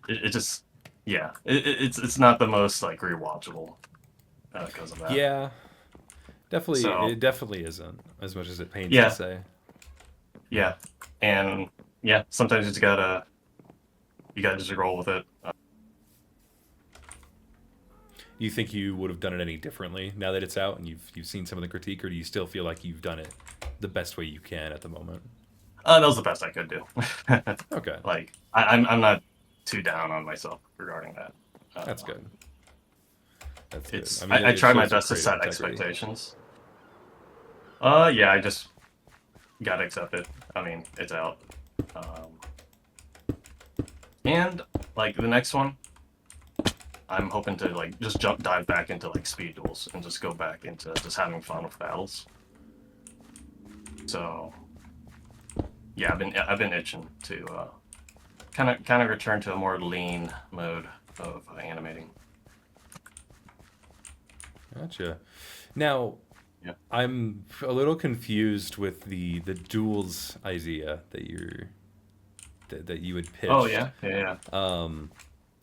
It just yeah, it's not the most like rewatchable because of that. Yeah. Definitely, So it definitely isn't as much as it pains to yeah, say. yeah, and yeah, sometimes you gotta just roll with it. You think you would have done it any differently now that it's out and you've seen some of the critique, or do you still feel like you've done it the best way you can at the moment? That was the best I could do. Okay, Like I'm not too down on myself regarding that. that's Uh, good. That's good. it's I mean, I it try my shows your best to creative set integrity. expectations. Yeah, I just gotta accept it. I mean, it's out. Um, and like the next one, I'm hoping to like just dive back into like speed duels and just go back into just having fun with battles. So yeah, I've been itching to kind of return to a more lean mode of animating. Gotcha. Now, Yeah. I'm a little confused with the duels idea that you had Oh pitched. yeah, yeah, yeah. Um,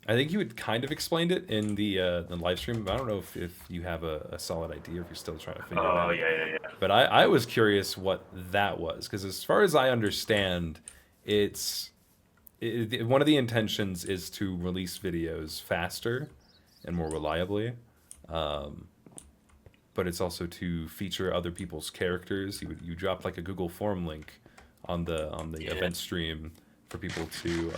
I think you had kind of explained it in the live stream, but I don't know if you have a solid idea, or if you're still trying to figure it Oh out. yeah, yeah, yeah. But I was curious what that was, because as far as I understand, it's one of the intentions is to release videos faster and more reliably, um, but it's also to feature other people's characters. You drop like a Google form link on the Yeah. event stream for people to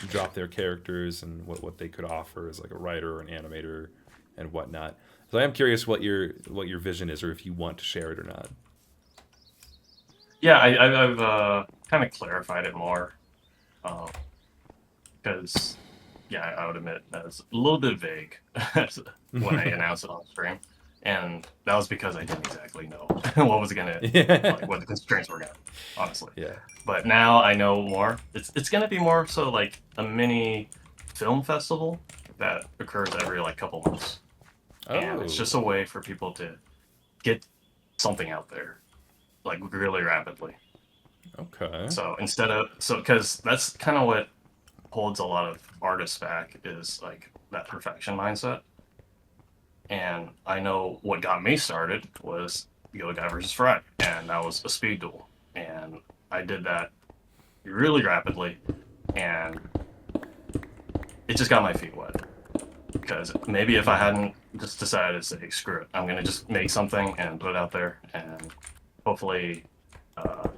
drop their characters and what they could offer as like a writer or an animator and whatnot. So I am curious what your vision is, or if you want to share it or not. Yeah, I've kind of clarified it more because yeah, I would admit that it's a little bit vague when I announced it on stream, and that was because I didn't exactly know what was gonna Yeah. like what the constraints were gonna be, honestly. Yeah. But now I know more. It's gonna be more so like a mini film festival that occurs every like couple months, and it's Oh. just a way for people to get something out there like really rapidly. Okay. So because that's kind of what holds a lot of artists back is like that perfection mindset. And I know what got me started was Go Guy versus Fry, and that was a speed duel, and I did that really rapidly, and it just got my feet wet. Because maybe if I hadn't just decided to say, screw it, I'm gonna just make something and put it out there, and hopefully, uh,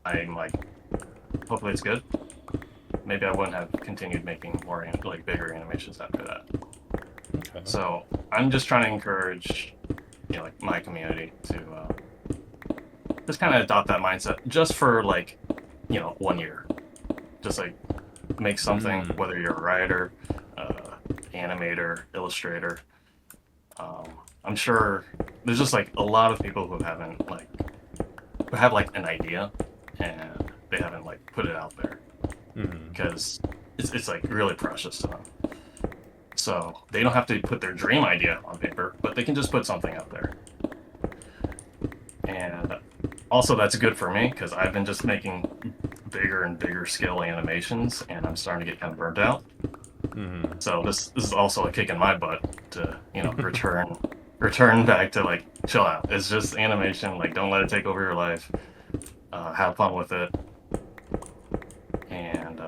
I'm like, hopefully it's good. Maybe I wouldn't have continued making more like bigger animations after that. Okay. So I'm just trying to encourage, like my community to just kind of adopt that mindset, just for like, 1 year. Just like make something, whether you're a writer, animator, illustrator. I'm sure there's just like a lot of people who haven't like who have like an idea and they haven't like put it out there because it's like really precious to them. So they don't have to put their dream idea on paper, but they can just put something out there. And also that's good for me because I've been just making bigger and bigger scale animations, and I'm starting to get kind of burnt out. So this is also a kick in my butt to return back to like chill out. It's just animation. Like don't let it take over your life. Have fun with it, and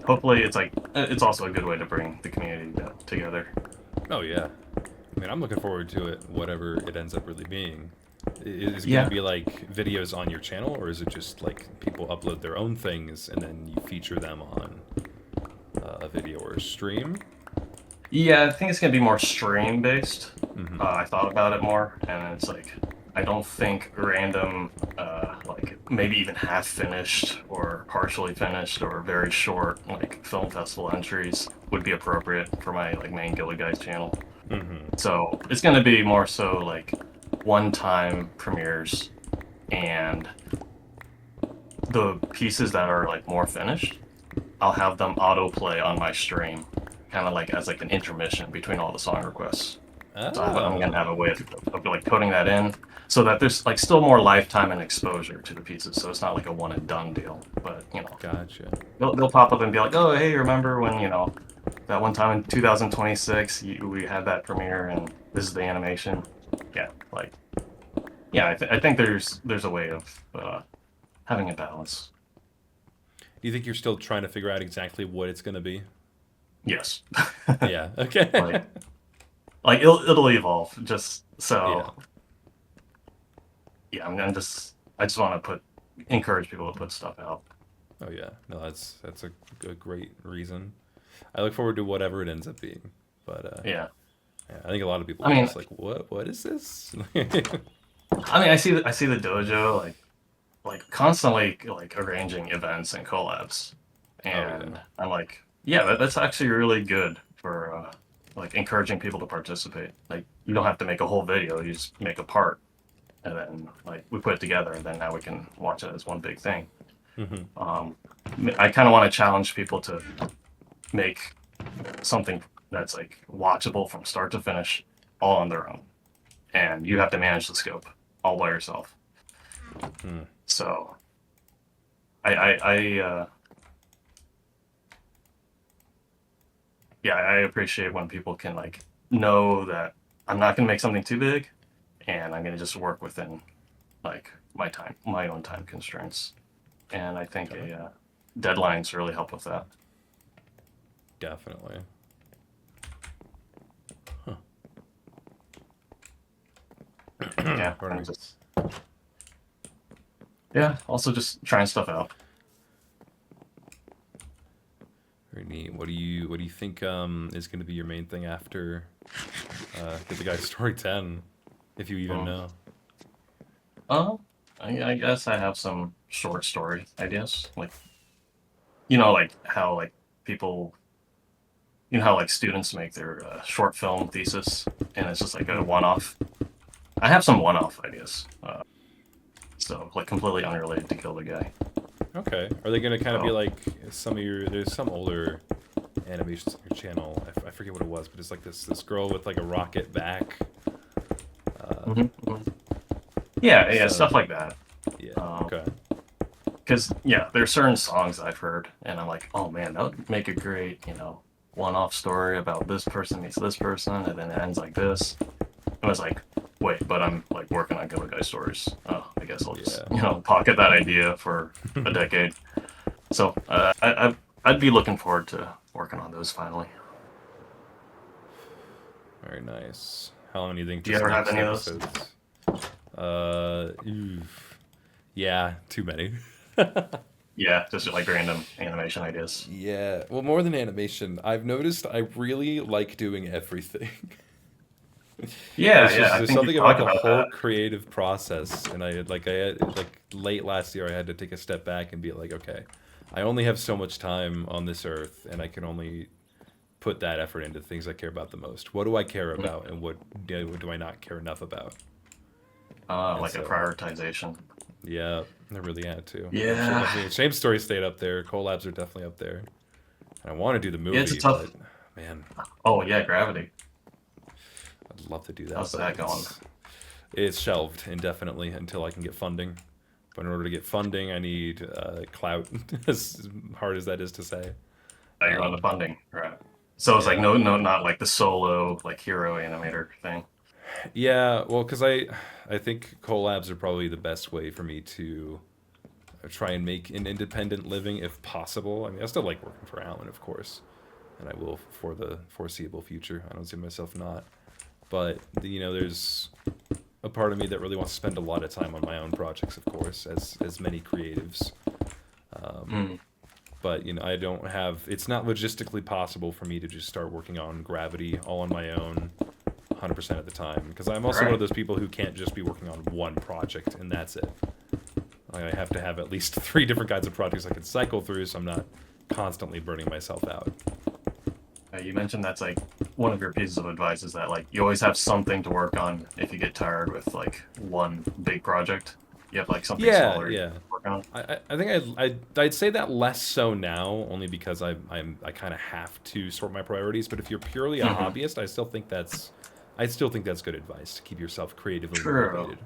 hopefully it's also a good way to bring the community together. Oh yeah. I mean, I'm looking forward to it, whatever it ends up really being. Is it going Yeah. to be like videos on your channel, or is it just like people upload their own things and then you feature them on a video or a stream? Yeah, I think it's gonna be more stream based. I thought about it more, and it's like I don't think random, like maybe even half finished or partially finished or very short like film festival entries would be appropriate for my like main Gilly Guys channel. So it's gonna be more so like one-time premieres, and the pieces that are like more finished, I'll have them autoplay on my stream, kind of like as like an intermission between all the song requests. So I'm gonna have a way of like coding that in so that there's like still more lifetime and exposure to the pieces. So it's not like a one and done deal. But Gotcha. they'll pop up and be like, oh hey, remember when that one time in 2026 we had that premiere and this is the animation. Yeah, like I think there's a way of having a balance. Do you think you're still trying to figure out exactly what it's going to be? Yes. Yeah. Okay. like like it'll evolve just so. Yeah. Yeah, I just want to encourage people to put stuff out. Oh yeah. No, that's a great reason. I look forward to whatever it ends up being. But Yeah. yeah, I think a lot of people I are mean, just like, what is this? I see the dojo like constantly like arranging events and collabs, and I'm like, yeah, that's actually really good for like encouraging people to participate. Like you don't have to make a whole video; you just make a part, and then like we put it together, and then now we can watch it as one big thing. I kind of want to challenge people to make something that's like watchable from start to finish, all on their own, and you have to manage the scope all by yourself. So, I yeah, I appreciate when people can like know that I'm not gonna make something too big, and I'm gonna just work within like my own time constraints, and I think deadlines really help with that. Definitely. Huh. Yeah, Pardon me. Also just trying stuff out. Very neat. What do you think is going to be your main thing after Get the Guy Story 10, if you even know? Oh, I guess I have some short story ideas, like like how like people, how like students make their short film thesis, and it's just like a one-off. I have some one-off ideas, so like completely unrelated to Kill the Guy. Okay. Are they going to kind of be Oh. like some of your? There's some older animations on your channel. I forget what it was, but it's like this girl with like a rocket back. Yeah, So stuff like that. yeah. Um, Okay. Because there's certain songs I've heard, and I'm like, oh man, that would make a great, one-off story about this person meets this person, and then it ends like this. I was like, wait, but I'm like working on Go Guy stories. Oh, I guess I'll just Yeah. pocket that idea for a decade. So I'd be looking forward to working on those finally. Very nice. How long do you think Do you this ever have next any of those? episode's? Oof. Yeah, too many. Yeah, just like random animation ideas. Yeah, well, more than animation, I've noticed I really like doing everything. Yeah, It's yeah, just I there's think you've something about talked the about that. whole creative process, and I had late last year I had to take a step back and be like, okay, I only have so much time on this earth, and I can only put that effort into things I care about the most. What do I care Mm. about, and what do I not care enough about? And Like a so, prioritization. yeah, I really had to. Yeah, I mean, Shame Story stayed up there. Collabs are definitely up there. And I want to do the yeah, it's a movie, but tough. man, Oh yeah, Gravity. I'd love to do that, How's but that going? it's shelved indefinitely until I can get funding. But in order to get funding, I need clout, as hard as that is to say. You're on the Um, funding, right? So it's like yeah, no, no, not like the solo like hero animator thing. yeah. Well, because I think collabs are probably the best way for me to try and make an independent living if possible. I mean, I still like working for Alan, of course, and I will for the foreseeable future. I don't see myself not. But there's a part of me that really wants to spend a lot of time on my own projects, of course, as many creatives. Um, Mm, but I don't have. It's not logistically possible for me to just start working on Gravity all on my own, 100% of the time. Because I'm also one of right. those people who can't just be working on one project and that's it. Like, I have to have at least three different kinds of projects I can cycle through, so I'm not constantly burning myself out. You mentioned that's like one of your pieces of advice is that like you always have something to work on if you get tired with like one big project. You have like something Yeah, smaller you yeah. can work on. I think I'd say that less so now, only because I kind of have to sort my priorities. But if you're purely a Hmm. hobbyist, I still think that's good advice to keep yourself creatively True. motivated.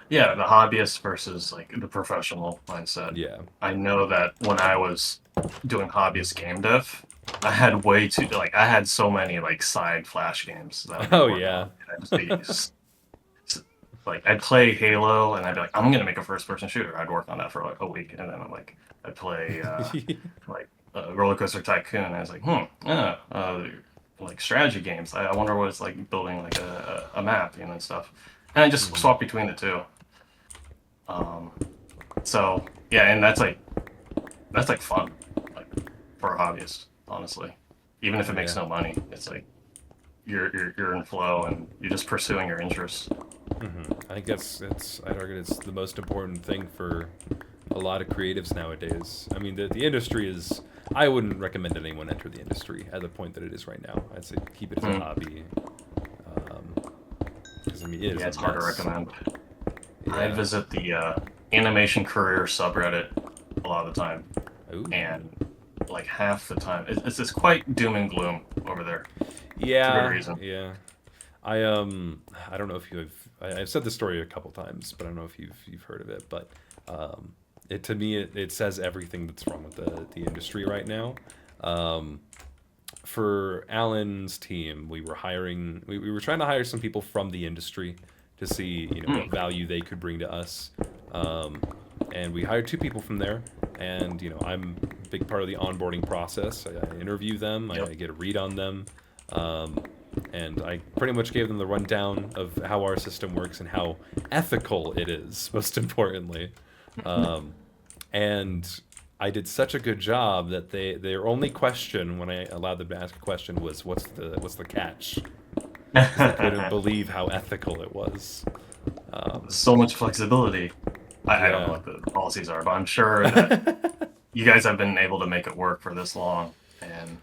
Yeah, the hobbyist versus like the professional mindset. Yeah. I know that when I was doing hobbyist game dev, I had way too like I had so many like side flash games that I'd be Oh working yeah. on. And I'd just be like I'd play Halo and I'd be like, I'm gonna make a first person shooter. I'd work on that for like a week and then I'm like I'd play like Roller Coaster Tycoon and I was like, yeah, like strategy games. I wonder what it's like building like a map, and stuff. And I just Mhm. swap between the two. Um, so yeah, and that's like fun, like for a hobbyist, honestly. Even if it makes Yeah. no money, it's like you're in flow and you're just pursuing your interests. I think I'd argue it's the most important thing for a lot of creatives nowadays. I mean, the industry is. I wouldn't recommend anyone enter the industry at the point that it is right now. I'd say keep it as a Mm. hobby, because I mean it is Yeah, a it's hard to mess. recommend. I Yeah. visit the animation career subreddit a lot of the time, Ooh. and like half the time, it's quite doom and gloom over there for good Yeah. reason. Yeah. I don't know if I've said this story a couple times, but I don't know if you've heard of it. But it to me it says everything that's wrong with the industry right now. Um, for Alan's team, we were trying to hire some people from the industry to see what Mm. value they could bring to us. Um, and we hired two people from there, and I'm a big part of the onboarding process. I interview them, Yep. I get a read on them, um, and I pretty much gave them the rundown of how our system works and how ethical it is, most importantly. Um, and I did such a good job that their only question when I allowed them to ask a question was what's the catch, because they couldn't believe how ethical it was. Um, So much flexibility. I don't know yeah. what the policies are, but I'm sure that you guys have been able to make it work for this long, and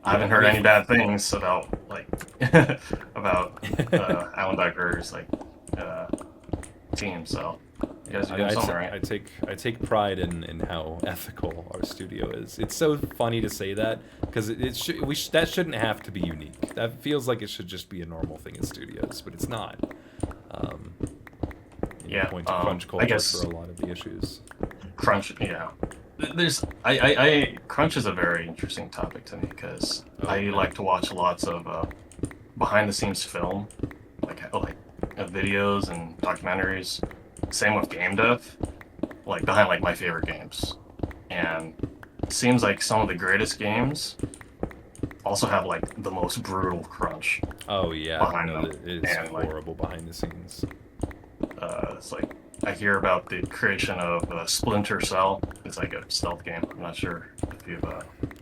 I Yeah, haven't I heard mean, any bad things about like about Alan Becker's like uh, team. So you guys are I, doing I, something t- right. I take pride in how ethical our studio is. It's so funny to say that because that shouldn't have to be unique. That feels like it should just be a normal thing in studios, but it's not. Um, Yeah. point to crunch I culture for guess a lot of the issues. crunch. Yeah. There's I crunch is a very interesting topic to me because Oh I yeah. like to watch lots of behind the scenes film, like videos and documentaries. Same with game dev, like behind like my favorite games, and it seems like some of the greatest games also have like the most brutal crunch Oh yeah, behind no, them, it is and like horrible behind the scenes. it's like I hear about the creation of Splinter Cell. It's like a stealth game. I'm not sure if you've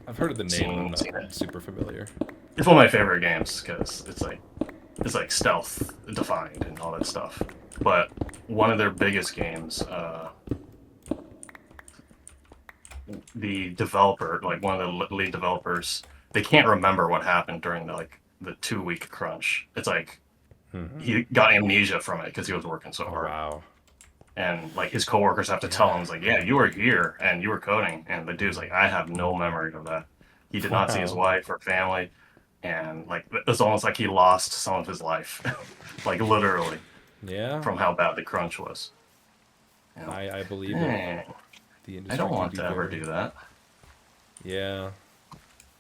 I've heard of the name. I'm not seen it. super familiar. It's one of my favorite games because it's like stealth defined and all that stuff. But one of their biggest games, the developer, like one of the lead developers, they can't remember what happened during the 2 week crunch. It's like he got amnesia from it because he was working so Oh hard. wow. And like his coworkers have to tell him, Yeah. it's like, yeah, you were here and you were coding, and the dude's like, I have no memory of that. He did not see his Wow. wife or family, and like it's almost like he lost some of his life, like literally, Yeah. from how bad the crunch was. You know, I believe it. dang, The I industry don't can want be to ever very. do that. Yeah.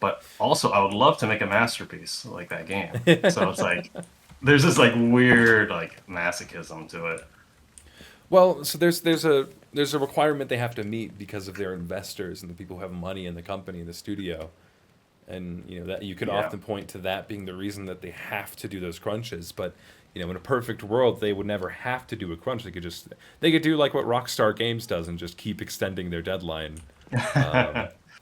But also, I would love to make a masterpiece like that game. So it's like there's this like weird like masochism to it. Well, so there's a requirement they have to meet because of their investors and the people who have money in the company, the studio, and that you could Yeah. often point to that being the reason that they have to do those crunches. But in a perfect world, they would never have to do a crunch. They could do like what Rockstar Games does and just keep extending their deadline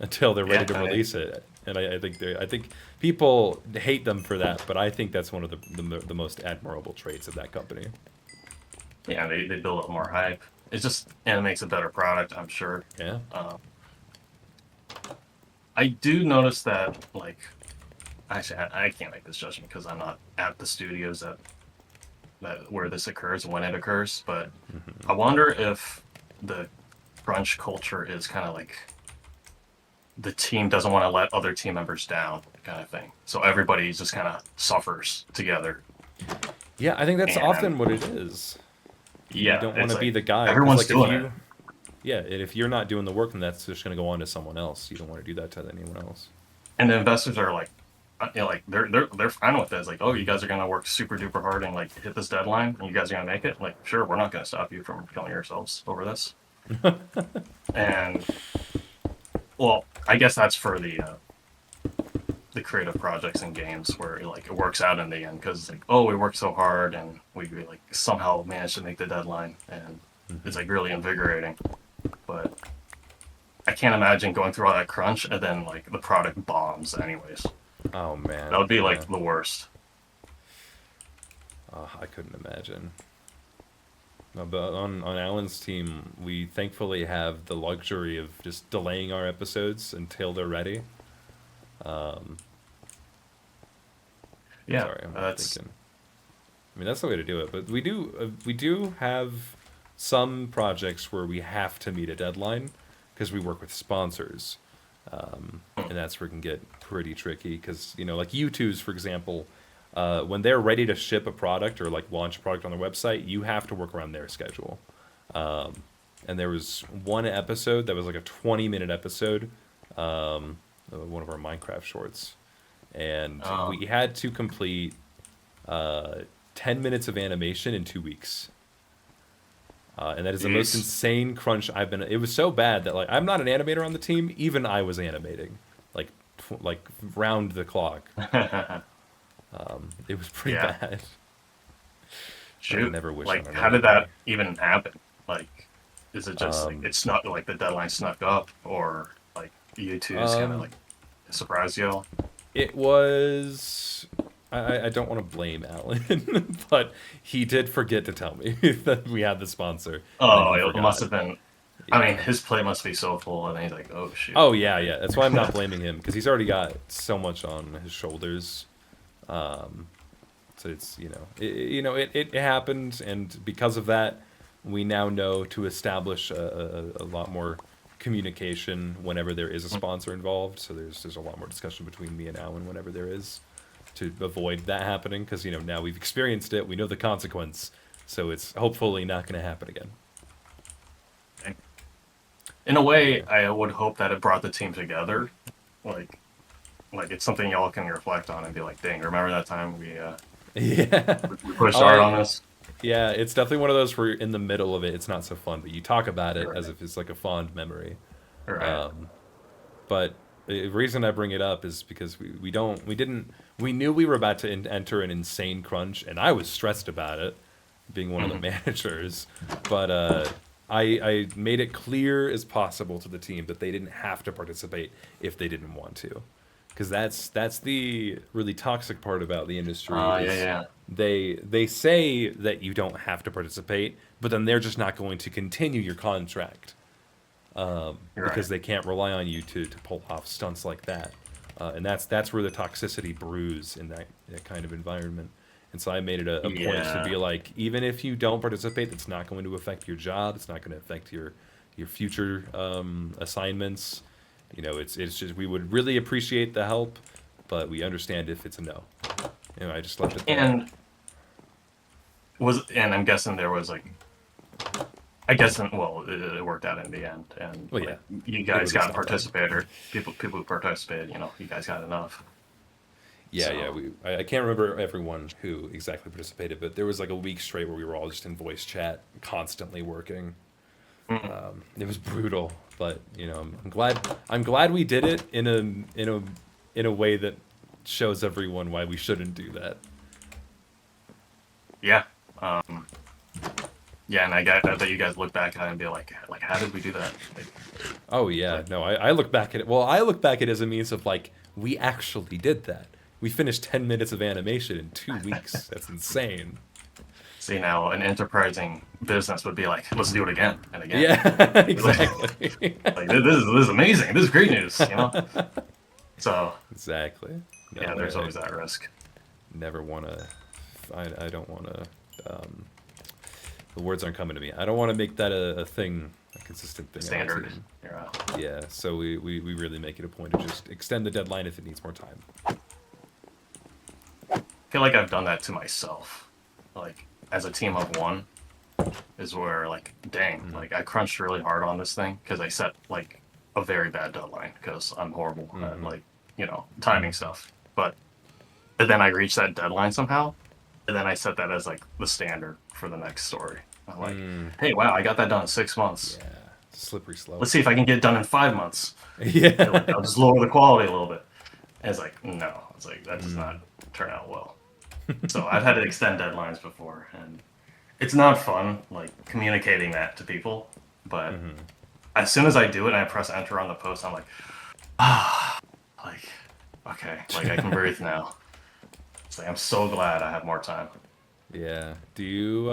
until they're ready Yeah, to I mean, release it. And I think people hate them for that, but I think that's one of the most admirable traits of that company. yeah, they build up more hype. It's just and it makes a better product, I'm sure. Yeah. Um, I do notice that like actually I can't make this judgment because I'm not at the studios that where this occurs and when it occurs, but I wonder if the crunch culture is kind of like the team doesn't want to let other team members down kind of thing. So everybody just kind of suffers together. Yeah, I think that's And often what it is. You yeah, don't want it's to be like the guy because, everyone's like, if doing it. you, yeah, and if you're not doing the work, then that's just going to go on to someone else. You don't want to do that to anyone else. And the investors are like, like they're fine with it. It's like, oh, you guys are gonna work super duper hard and like hit this deadline, and you guys are gonna make it. Like, sure, we're not gonna stop you from killing yourselves over this. And well, I guess that's for the creative projects and games where like it works out in the end because it's like, oh, we worked so hard and we like somehow managed to make the deadline, and it's like really invigorating. But I can't imagine going through all that crunch and then like the product bombs anyways. Oh That man, would be yeah. like the worst. I couldn't imagine. No, but on Alan's team, we thankfully have the luxury of just delaying our episodes until they're ready. Um, Yeah, Sorry, I'm that's thinking. I mean, that's the way to do it. But we do have some projects where we have to meet a deadline because we work with sponsors, and that's where it can get pretty tricky. Because like U2's, for example, when they're ready to ship a product or like launch a product on their website, you have to work around their schedule. And there was one episode that was like a 20-minute episode, one of our Minecraft shorts, and uh, we had to complete uh, 10 minutes of animation in 2 weeks. And that is the most jeez. insane crunch I've been. It was so bad that like I'm not an animator on the team. Even I was animating, like like round the clock. It was pretty Yeah, bad. But I shoot. never wish on Like, how another did guy. that even happen? Like, is it just like Um, it snuck like the deadline snuck up, or like U2's kind of um, like surprised you? it was. I don't want to blame Alan, but he did forget to tell me that we had the sponsor, and then Oh, he it must forgot. have been. I mean, Yeah. his plate must be so full, and then he's like, "Oh shoot." Oh yeah, yeah. That's why I'm not blaming him because he's already got so much on his shoulders. Um, so it's it happened, and because of that, we now know to establish a lot more communication whenever there is a sponsor involved. So there's a lot more discussion between me and Alan whenever there is to avoid that happening because now we've experienced it, we know the consequence, so it's hopefully not going to happen again. In a way, Yeah. I would hope that it brought the team together. Like, like it's something y'all can reflect on and be like, "Dang, remember that time Yeah. we pushed Oh, hard on this?" yeah. It's definitely one of those where in the middle of it, it's not so fun, but you talk about it as Right. if it's like a fond memory. Right. Um, but The reason I bring it up is because we knew we were about to enter an insane crunch, and I was stressed about it, being one of the Hmm. managers. But I made it clear as possible to the team that they didn't have to participate if they didn't want to, because that's the really toxic part about the industry Yeah, is yeah. they say that you don't have to participate, but then they're just not going to continue your contract You're right. because they can't rely on you to pull off stunts like that. And that's where the toxicity brews in that kind of environment. And so I made it a point to Yeah. be like, even if you don't participate, it's not going to affect your job. It's not going to affect your future assignments. It's just we would really appreciate the help, but we understand if it's a no. I just left it there. And and I'm guessing there was like, I guess, well, it worked out in the end, and Well, yeah, like you it guys was a got solid. participator, people who participated, you guys got enough. Yeah. So I can't remember everyone who exactly participated, but there was like a week straight where we were all just in voice chat, constantly working. mm, It was brutal, but I'm glad we did it in a way that shows everyone why we shouldn't do that. yeah, um, yeah, and I bet you guys look back at it and be like, how did we do that? Oh yeah, Like, no, I look back at it. Well, I look back at it as a means of like we actually did that. We finished 10 minutes of animation in 2 weeks. That's insane. see, now an enterprising business would be like, let's do it again and again. Yeah, Like exactly. this is amazing. This is great news. So Exactly. yeah, No, there's always that risk. never want to. I don't want to. Um, the words aren't coming to me. I don't want to make that a thing, a consistent thing on our Standard. team. Yeah. Yeah, so we really make it a point to just extend the deadline if it needs more time. I feel like I've done that to myself. Like as a team of one is where like, dang, Mm. like I crunched really hard on this thing because I set like a very bad deadline because I'm horrible at Hmm. like timing stuff. But and then I reached that deadline somehow, and then I set that as like the standard for the next story. I'm like, Mm. hey, wow, I got that done in 6 months. Yeah, slippery slope. Let's see if I can get it done in 5 months. And like Yeah. I'll just lower the quality a little bit. And it's like, no, it's like that does Mm. not turn out well. So I've had to extend deadlines before, and it's not fun like communicating that to people. But Hmm. as soon as I do it and I press enter on the post, I'm like, ah, like okay, like I can breathe now. It's like I'm so glad I have more time. Yeah. Do you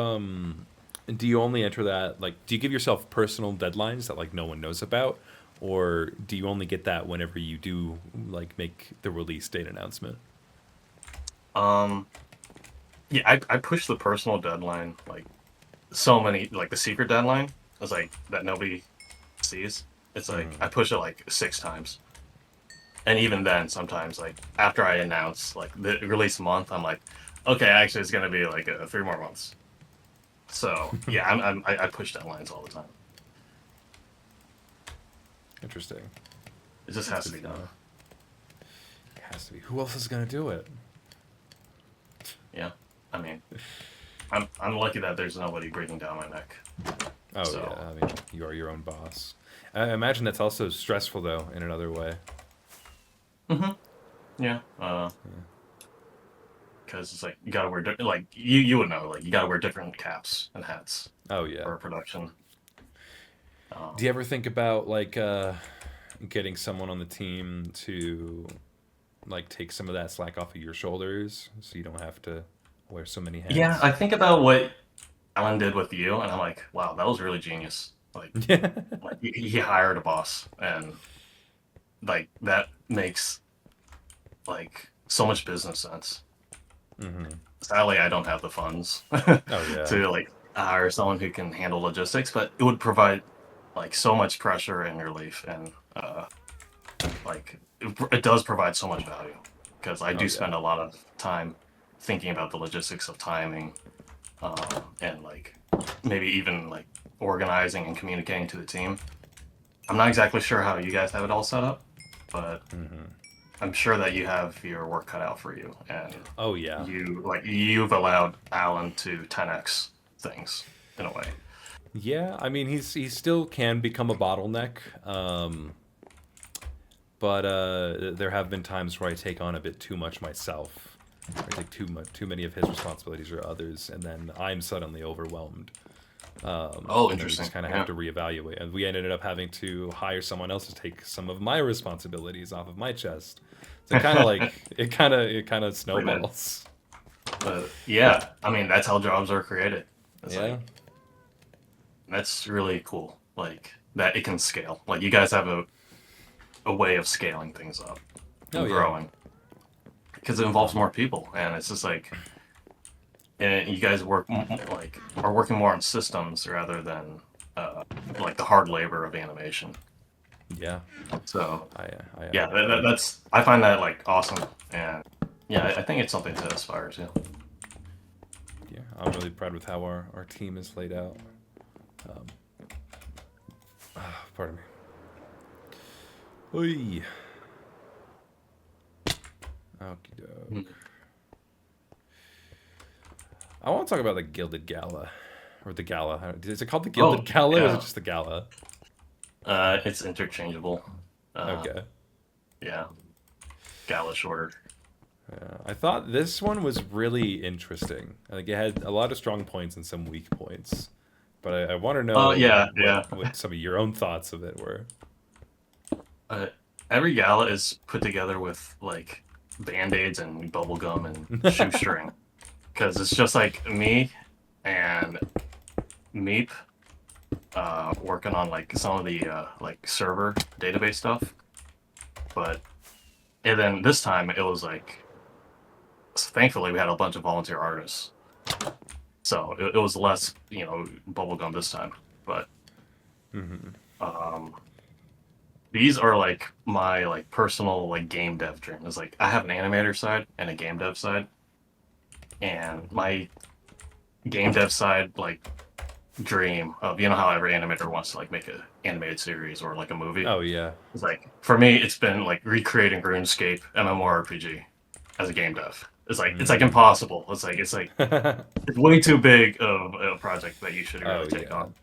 only enter that like do you give yourself personal deadlines that like no one knows about, or do you only get that whenever you do like make the release date announcement? Um, yeah, I push the personal deadline like so many like the secret deadline is like that nobody sees. It's like Mm. I push it like 6 times. And even then, sometimes like after I announce like the release month, I'm like, okay, actually, it's gonna be like 3 more months. So yeah, I push deadlines all the time. Interesting. It just That's has to good be to done. know. It has to be. Who else is gonna do it? Yeah, I mean, I'm lucky that there's nobody breathing down my neck. Oh So yeah, I mean you are your own boss. I imagine that's also stressful though in another way. hmm yeah, Yeah. because it's like you gotta wear like you would know like you gotta wear different caps and hats Oh yeah. for production. Do you Um, ever think about like getting someone on the team to like take some of that slack off of your shoulders so you don't have to wear so many yeah, hats? I think about what Alan did with you, and I'm like, wow, that was really genius. Yeah. Like he hired a boss, and like that makes like so much business sense. Hmm. Sadly, I don't have the funds Oh yeah. to like hire someone who can handle logistics, but it would provide like so much pressure and relief, and like it does provide so much value because I Oh do yeah. spend a lot of time thinking about the logistics of timing, and like maybe even like organizing and communicating to the team. I'm not exactly sure how you guys have it all set up, but Hmm. I'm sure that you have your work cut out for you, and Oh yeah. you've allowed Alan to 10x things in a way. Yeah. I mean, he still can become a bottleneck. but there have been times where I take on a bit too much myself. I take too many of his responsibilities or others, and then I'm suddenly overwhelmed. Oh, And then we interesting. just kind of have Yeah. to reevaluate. And we ended up having to hire someone else to take some of my responsibilities off of my chest. So kind of like it kind of Like that. snowballs. Yeah, I mean that's how jobs are created. It's Yeah. like that's really cool. Like that it can scale. Like you guys have a way of scaling things up Oh and yeah. growing because it involves more people, and it's just like and you guys like are working more on systems rather than uh, like the hard labor of animation. Yeah. So I I yeah, I, I that's I find that like awesome, and yeah, I think it's something to aspire to. yeah. I'm really proud with how our team is laid out. Um, pardon me. Oy. Okie Hmm. doke. I want to talk about the Gilded Gala, or the Gala. Is it called the Gilded Oh Gala, or is it yeah, just the Gala? it's interchangeable. Uh, Okay. yeah, Gala shorter. I thought this one was really interesting. I think it had a lot of strong points and some weak points. But I want to know Yeah, what yeah. what some of your own thoughts of it were. Uh, every gala is put together with like band-aids and bubble gum and shoestring because it's just like me and Meep working on like some of the like server database stuff. But and then this time it was like thankfully we had a bunch of volunteer artists, so it was less bubblegum this time. But Hmm. um, these are like my like personal like game dev dream. It's like I have an animator side and a game dev side, and my game dev side like dream of how every animator wants to like make a animated series or like a movie. Oh yeah. It's like for me, it's been like recreating RuneScape MMORPG as a game dev. It's like Mm. impossible. It's like it's way too big of a project that you should Oh really take yeah. on.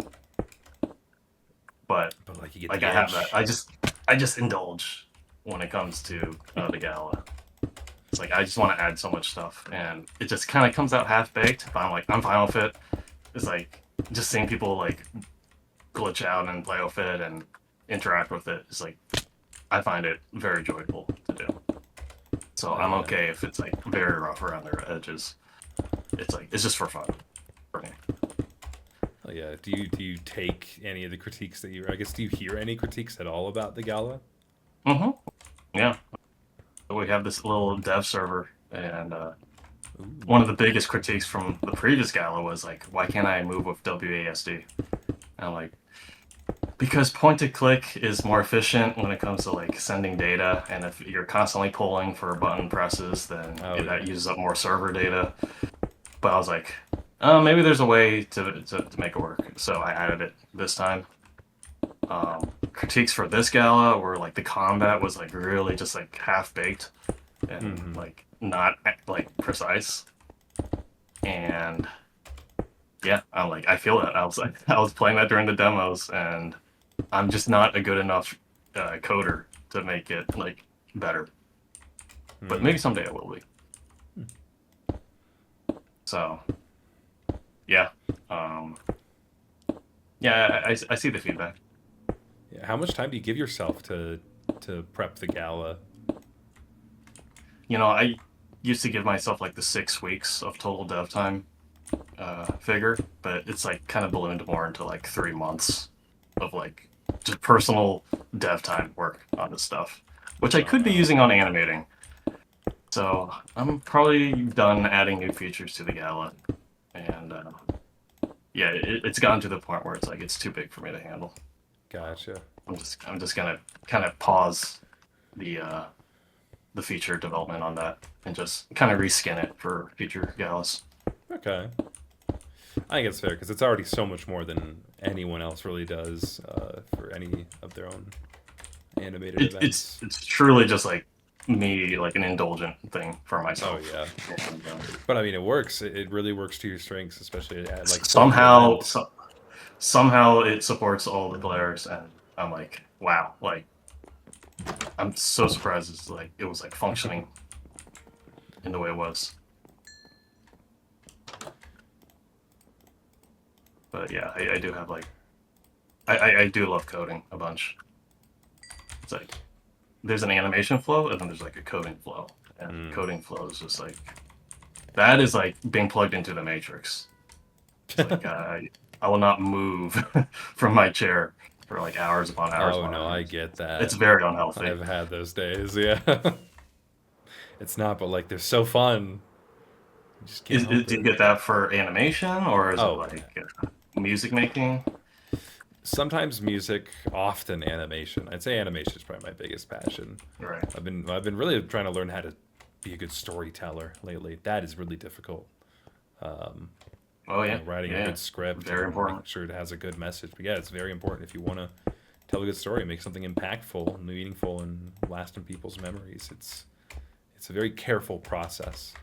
But But like you get like the I have that. itch. I just indulge when it comes to the gala. It's like I just want to add so much stuff, and it just kind of comes out half baked. But I'm fine with it. It's like just seeing people like glitch out and play with it and interact with it. It's like I find it very joyful to do. So Oh I'm yeah. okay if it's like very rough around their edges. It's like it's just for fun for me. Oh yeah. Do you take any of the critiques that you? I guess do you hear any critiques at all about the gala? Mm-hmm. Yeah. We have this little dev server, and Ooh. one of the biggest critiques from the previous gala was like, why can't I move with WASD? And I'm like, because point to click is more efficient when it comes to like sending data, and if you're constantly pulling for button presses, then Oh that yeah. uses up more server data. But I was like, maybe there's a way to make it work. So I added it this time. Critiques for this gala were like the combat was like really just like half baked and Hmm. like not like precise. And yeah, I feel that. I was playing that during the demos, and I'm just not a good enough coder to make it like better. But maybe someday I will be. So yeah, um, yeah, I see the feedback. Yeah. How much time do you give yourself to prep the gala? I used to give myself like the 6 weeks of total dev time figure, but it's like kind of ballooned more into like 3 months of like just personal dev time work on this stuff, which I Oh could be wow. using on animating. So I'm probably done adding new features to the Gala, and yeah, it's gotten to the point where it's like it's too big for me to handle. Gotcha. I'm just gonna kind of pause the uh, the feature development on that and just kind of reskin it for future galas. Okay. I think it's fair because it's already so much more than anyone else really does for any of their own animated It's events. it's truly just like me, like an indulgent thing for Oh myself. yeah, And, but I mean, it works. It really works to your strengths, especially at like for the somehow, event. somehow it supports all the players, and I'm like, wow, like I'm so surprised it's like it was like functioning in the way it was. But yeah, I do have like I do love coding a bunch. It's like there's an animation flow and then there's like a coding flow. And coding flow is just like that is like being plugged into the matrix. It's like I will not move from my chair for like hours upon hours Oh upon no, I hours. get that. It's very unhealthy. I've had those days. Yeah, it's not, but like they're so fun. You just can't help Do you it. get that for animation or is it Oh, like music making? sometimes music, often animation. I'd say animation is probably my biggest passion. Right. I've been really trying to learn how to be a good storyteller lately. That is really difficult. Oh yeah. Writing a Yeah. good script Very and making important. sure it has a good message. But yeah, it's very important if you want to tell a good story, make something impactful, meaningful, and last in people's memories. It's a very careful process.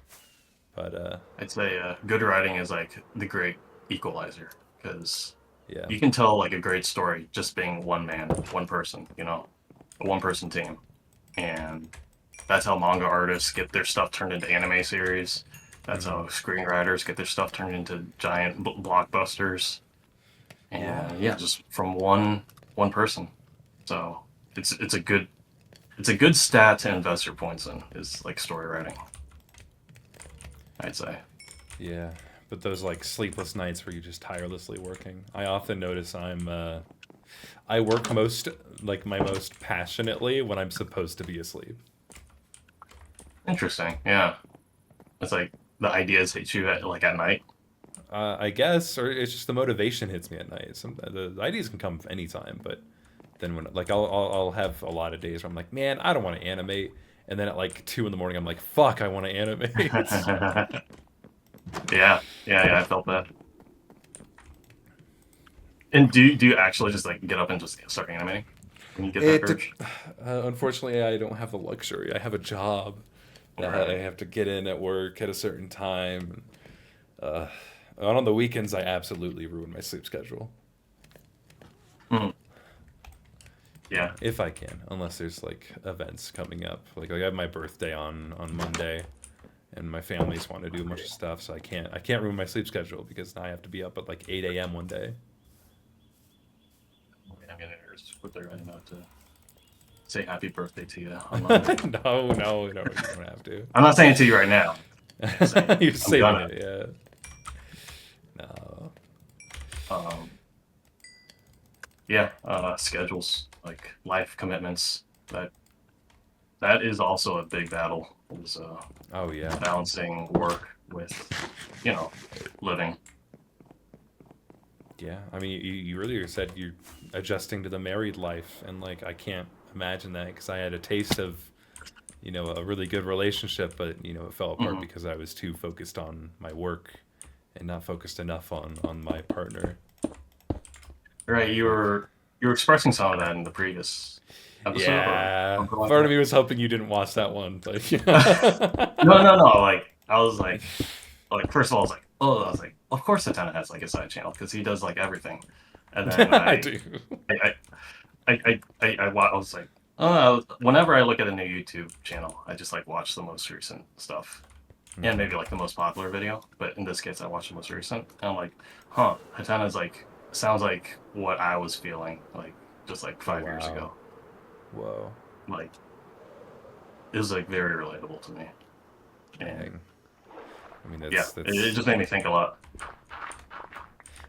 But I'd say good writing is like the great equalizer because yeah, you can tell like a great story just being one man, one person, you know, a one person team. And that's how manga artists get their stuff turned into anime series. That's how screenwriters get their stuff turned into giant blockbusters. yeah, And yeah, just from one person. So it's a good stat to invest your points in is like story writing, I'd say. yeah. But those like sleepless nights where you're just tirelessly working, I often notice I work most like my most passionately when I'm supposed to be asleep. Interesting. Yeah. It's like the ideas hit you at like at night. I guess, or it's just the motivation hits me at night. The ideas can come anytime, but then when like I'll have a lot of days where I'm like, man, I don't want to animate, and then at like 2 in the morning, I'm like, fuck, I want to animate. Yeah, yeah, I felt that. And do you actually just like get up and just start animating when you get that it, urge? unfortunately, I don't have the luxury. I have a job that I Right. have to get in at work at a certain time. Uh, on the weekends, I absolutely ruin my sleep schedule. Hmm. Yeah. If I can, unless there's like events coming up. Like I have my birthday on Monday, and my families want to do a bunch of stuff, so I can't ruin my sleep schedule because now I have to be up at like 8 a.m. one day. I'm gonna just quickly right now to say happy birthday to you on Monday. No, no, no, you don't have to. I'm not saying it to you right now. I'm saying You're I'm saving gonna. it, yeah. No. Um, yeah, schedules, like life commitments. That is also a big battle. Is Oh yeah. balancing work with, you know, living. Yeah. I mean, you earlier said you're adjusting to the married life, and like I can't imagine that because I had a taste of, a really good relationship, but it fell apart Hmm. because I was too focused on my work and not focused enough on my partner. Right, you were expressing some of that in the previous episode or Yeah. something like Part of that. me was hoping you didn't watch that one, but No, no, no. Like I was like first of all, I was like, of course Hatena has like a side channel because he does like everything. And then I do. I, I was like, oh, whenever I look at a new YouTube channel, I just like watch the most recent stuff and maybe like the most popular video. But in this case, I watched the most recent, and I'm like, huh, Hatena's like sounds like what I was feeling like just like Oh 5 years wow. ago. Whoa. Like it was like very relatable to me, and Dang. I mean, yeah, that's it that's just made me think a lot.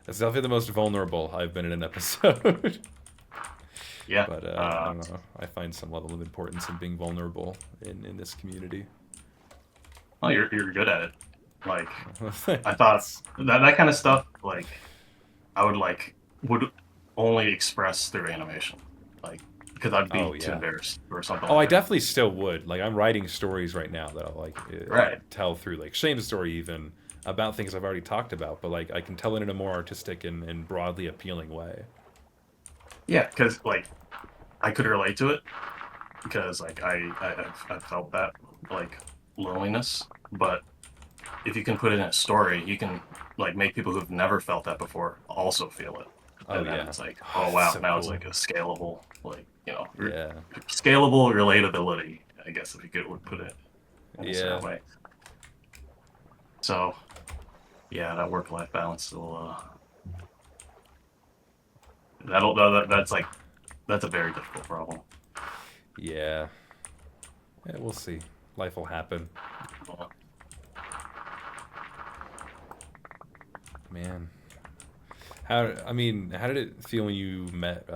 that's definitely the most vulnerable I've been in an episode. Yeah, But I don't know. I find some level of importance in being vulnerable in this community. well, you're good at it. Like I thought Thanks. that kind of stuff, like I would only express through animation, like because I'd Oh be too yeah. embarrassed or something Oh, like I that. definitely still would. Like I'm writing stories right now that I'll like Right. tell through like Shane's story even about things I've already talked about, but like I can tell it in a more artistic and broadly appealing way. Yeah, because like I could relate to it because like I've felt that like loneliness, but if you can put it in a story, you can like make people who've never felt that before also feel it, Oh and then yeah. it's like, Oh, oh that's wow, so now it's cool. like a scalable, like Yeah. scalable relatability, I guess, if you could put it in a Yeah. certain way. So, yeah, that work-life balance will that's a very difficult problem. Yeah. Yeah, we'll see. Life will happen. Uh, Man. How did it feel when you met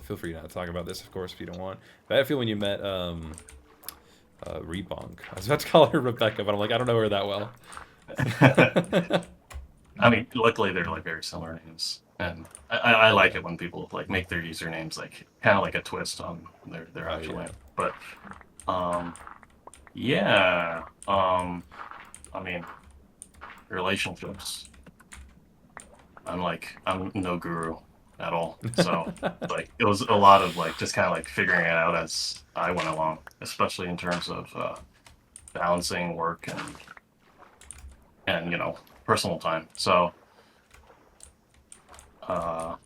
feel free not to talk about this, of course, if you don't want. But how did it feel when you met Rebonk? I was about to call her Rebecca, but I'm like, I don't know her that well. I mean, luckily they're like very similar names, and I like it when people like make their usernames like kind of like a twist on their Oh actual yeah. name. But um, yeah, I mean, relationships. I'm no guru at all, so like it was a lot of like just kind of like figuring it out as I went along, especially in terms of balancing work and personal time. So uh,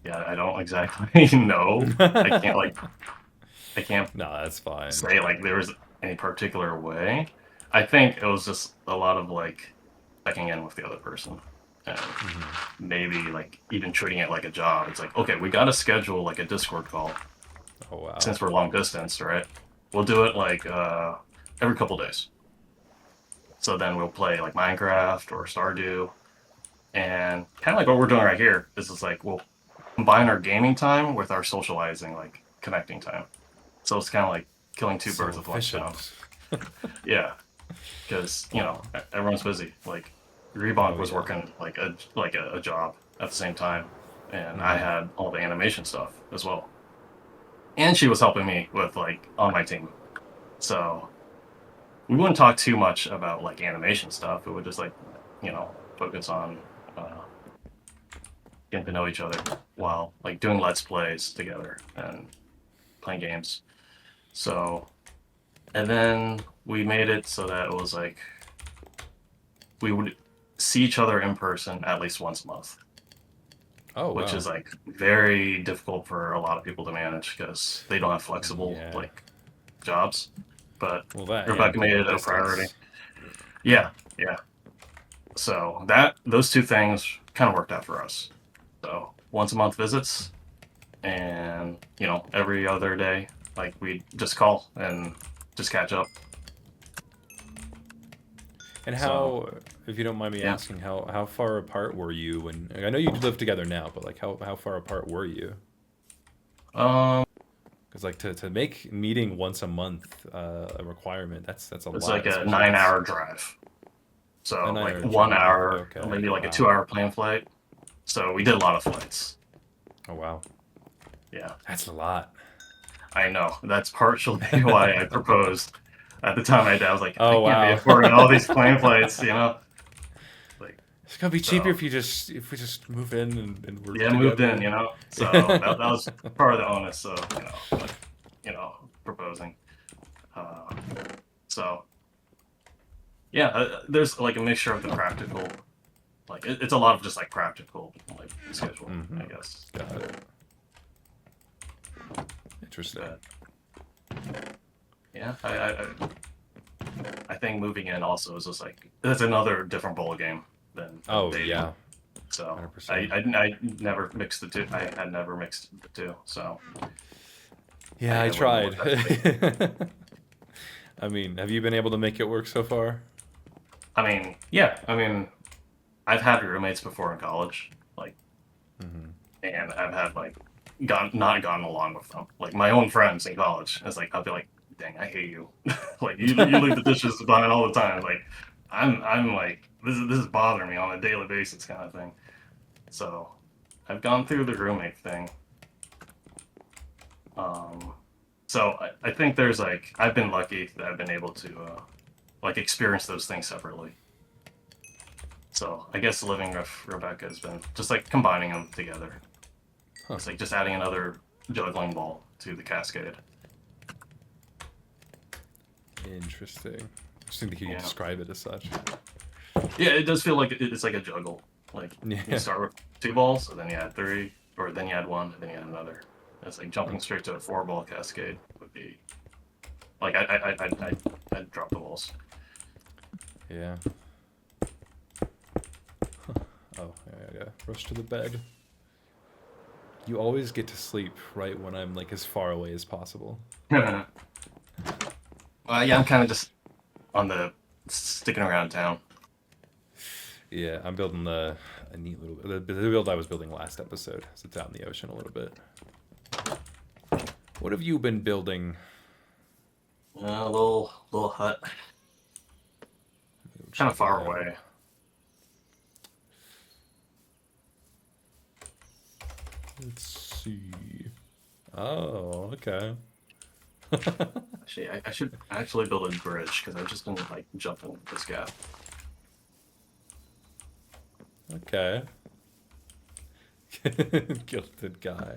yeah, I don't exactly know. I can't like I can't No, that's fine. say like there was any particular way. I think it was just a lot of like checking in with the other person and Hmm. maybe like even treating it like a job. It's like, okay, we got to schedule like a Discord call Oh wow. since we're long distance, right? We'll do it like every couple days. So then we'll play like Minecraft or Stardew, and kind of like what we're doing right here. This is like we'll combine our gaming time with our socializing, like connecting time. So it's kind of like killing two So birds with one stone. efficient. Yeah, because Wow. everyone's busy. Like Reebok Oh was yeah. working like a job at the same time, and I Hmm. had all the animation stuff as well. And she was helping me with like on my team. So we wouldn't talk too much about like animation stuff. We would just like focus on getting to know each other while like doing let's plays together and playing games. So and then we made it so that it was like we would see each other in person at least once a month, Oh which wow. is like very difficult for a lot of people to manage because they don't have flexible Yeah. like jobs. But Well, that and Rebecca made the it a priority. distance. Yeah, yeah. So that those two things kind of worked out for us. So once a month visits, and every other day, like we just call and just catch up. And So how, if you don't mind me yeah. asking, how far apart were you when? I know you live together now, but like how far apart were you? Um, Because like to make meeting once a month a requirement, that's a it's lot, like a especially if it's 9 hour drive. a So like 9 hour one drive. hour, Okay, maybe like a wow. 2 hour plane flight. So we did a lot of flights. Oh wow, Yeah, that's a lot. I know. That's partially why I proposed. At the time, my dad was like, I Oh can't be wow. affording all these plane flights, Like, It's gonna be cheaper so, if we just move in and work yeah, moved in, together. So that was part of the onus of, like, proposing. Uh, so, yeah, there's like a mixture of the practical, like, it's a lot of just like practical, like, scheduling, Hmm. I guess. Got it. Interesting. But, yeah, I think moving in also is just like, it's another different ball game than Oh dating. yeah, So 100%. I never mixed the two. I had never mixed the two. So Yeah, I I wouldn't know tried. what that's like. I mean, have you been able to make it work so far? I mean, yeah. I mean, I've had roommates before in college, like, Hmm. and I've had like not gone along with them. Like my own friends in college. It's like I'll be like, dang, I hate you. Like you leave the dishes behind all the time. Like I'm like this is bothering me on a daily basis kind of thing. So I've gone through the roommate thing. Um, so I think there's like I've been lucky that I've been able to like experience those things separately. So I guess living with Rebecca has been just like combining them together. Huh. It's like just adding another juggling ball to the cascade. Interesting. Interesting that you Yeah, describe it as such. yeah. It does feel like it's like a juggle. Like you Yeah. start with 2 balls, and then you add 3, or then you add one, and then you add another. It's like jumping straight to a 4-ball cascade would be like I'd drop the balls. Yeah. Oh, I gotta rush to the bed. You always get to sleep right when I'm like as far away as possible. Yeah, I'm kind of just on the sticking around town. Yeah, I'm building a neat little the build I was building last episode. So it's out in the ocean a little bit. What have you been building? A little hut, kind of far away. Let's see. Oh, okay. Actually, I should actually build a bridge because I've just been like jumping this gap. Okay. Gilded guy.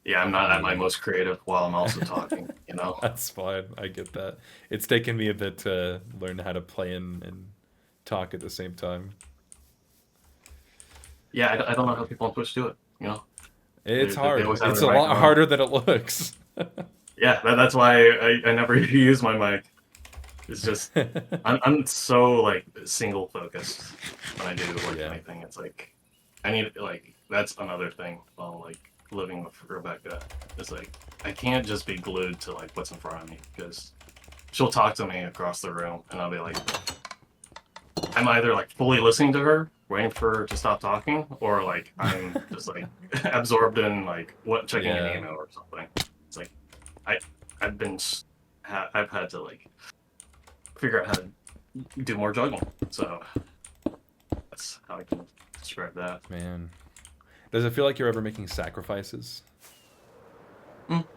Yeah, I'm not at my most creative while I'm also talking, you know? That's fine. I get that. It's taken me a bit to learn how to play and talk at the same time. Yeah, I don't know how people on Twitch do it, you know? It's They hard. always have It's their a mic lot on. harder than it looks. Yeah, that's why I never use my mic. It's just I'm so like single focused when I do like Yeah. anything. It's like I need like that's another thing while like living with Rebecca. It's like I can't just be glued to like what's in front of me because she'll talk to me across the room and I'll be like I'm either like fully listening to her, waiting for her to stop talking, or like I'm just like absorbed in like what checking Yeah. an email or something. It's like I've been I've had to like figure out how to do more juggling. So that's how I can describe that. Man. Does it feel like you're ever making sacrifices?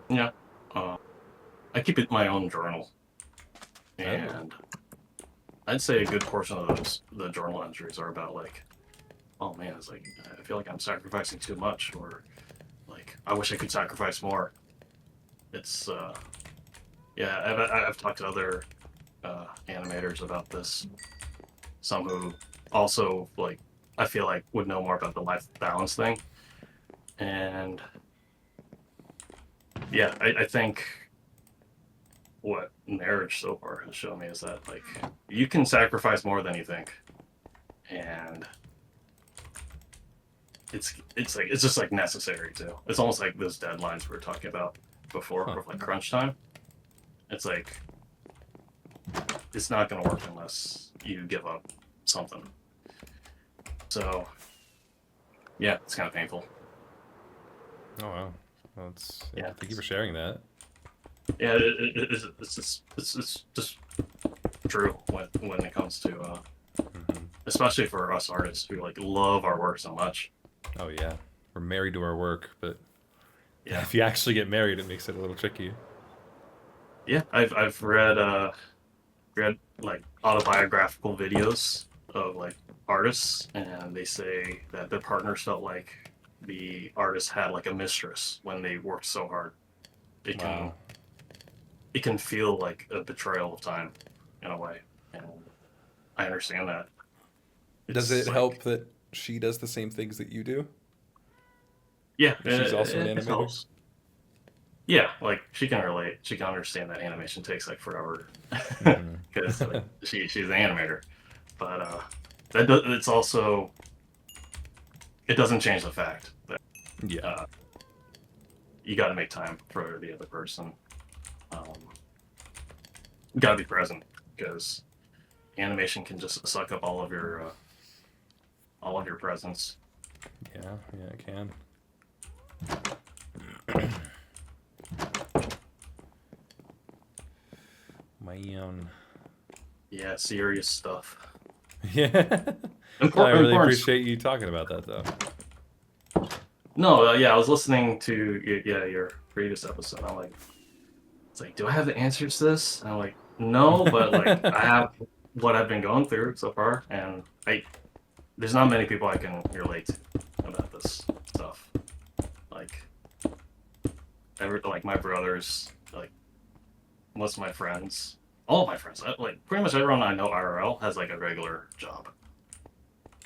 Yeah. I keep it my own journal, and I'd say a good portion of those the journal entries are about like, oh man, it's like I feel like I'm sacrificing too much, or like I wish I could sacrifice more. It's yeah. I've talked to other animators about this. Some who also like I feel like would know more about the life balance thing, and yeah, I think what marriage so far has shown me is that like you can sacrifice more than you think, and it's like it's just like necessary too. It's almost like those deadlines we were talking about before, of like crunch time. It's like it's not gonna work unless you give up something. So yeah, it's kind of painful. Oh wow. Well, it's, Yeah. Thank you for sharing that. Yeah, it's just true when it comes to especially for us artists who like love our work so much. Oh yeah. We're married to our work, but Yeah, if you actually get married, it makes it a little tricky. yeah. I've read like autobiographical videos of like artists, and they say that their partners felt like the artist had like a mistress when they worked so hard. It can Wow. it can feel like a betrayal of time in a way, and I understand that. Does It's it like, help that she does the same things that you do? Yeah, She's also an it animator? helps. Yeah, like she can relate. She can understand that animation takes like forever because like she's an animator. But it's also it doesn't change the fact that Yeah. you got to make time for the other person. Um, you got to be present because animation can just suck up all of your presence. Yeah, it can. Man. Yeah, serious stuff. Yeah. I Important. really appreciate you talking about that, though. No, yeah, I was listening to your previous episode. I'm like, it's like, do I have the answers to this? And I'm like, no, but like I have what I've been going through so far, and there's not many people I can relate to about this stuff. Like, like my brothers, like most of my friends, all of my friends, like pretty much everyone I know IRL has like a regular job.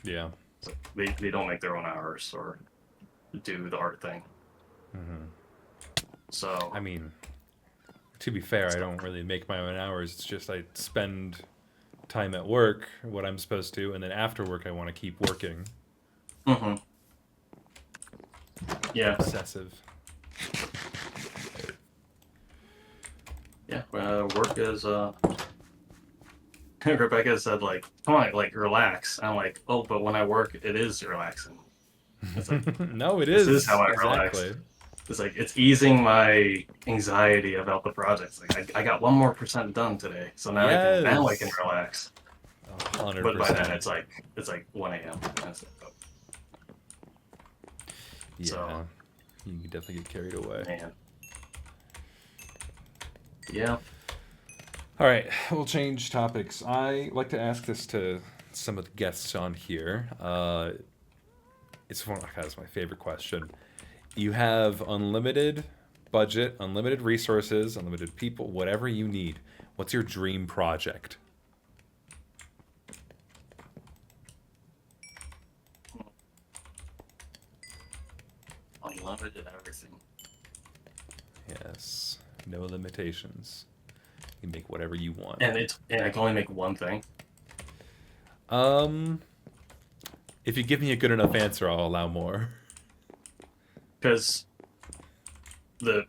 Yeah. So they don't make their own hours or do the art thing. So I mean, to be fair, I don't really make my own hours. It's just I spend time at work, what I'm supposed to, and then after work, I want to keep working. hmm yeah, Obsessive. yeah. Work is Rebecca said like, come on, like relax. I'm like, oh, but when I work, it is relaxing. It's like No, it this is how is I relax. exactly. It's like it's easing my anxiety about the projects. Like I got 1% more done today, so now I can Yes, relax. hundred But by then percent. it's like 1 a.m. So Yeah, you can definitely get carried away. man, yeah. All right, we'll change topics. I like to ask this to some of the guests on here. It's one. God, it's my favorite question. You have unlimited budget, unlimited resources, unlimited people, whatever you need. What's your dream project? Unlimited everything. Yes, no limitations. You make whatever you want. And I can only make one thing. Um, if you give me a good enough answer, I'll allow more. Because the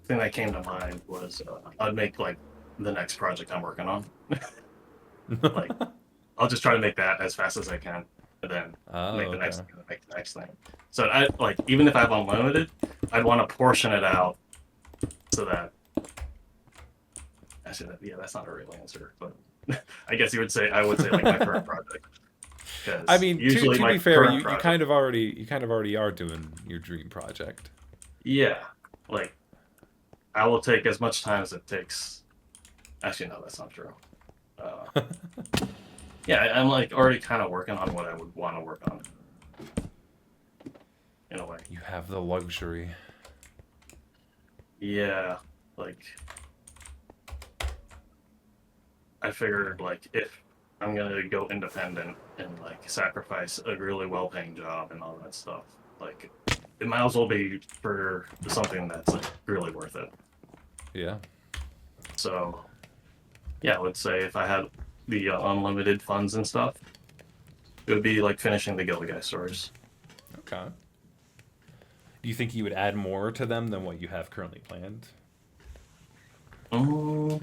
thing that came to mind was I'd make like the next project I'm working on. Like I'll just try to make that as fast as I can, and then Oh, make the next okay. thing, and then make the next thing. So I like even if I have unlimited, I'd want to portion it out so that actually yeah, that's not a real answer, but I would say like my current project I because mean, to usually to my be fair, current you project, kind of already are doing your dream project. yeah, like I will take as much time as it takes. Actually, no, that's not true. Uh, yeah, I'm like already kind of working on what I would want to work on in a way. You have the luxury. Yeah, like I figured like if I'm gonna go independent and like sacrifice a really well-paying job and all that stuff, like it might as well be for something that's like really worth it. Yeah. So yeah, I would say if I had the unlimited funds and stuff, it would be like finishing the Guild Guy stories. Okay. Do you think you would add more to them than what you have currently planned? Mm,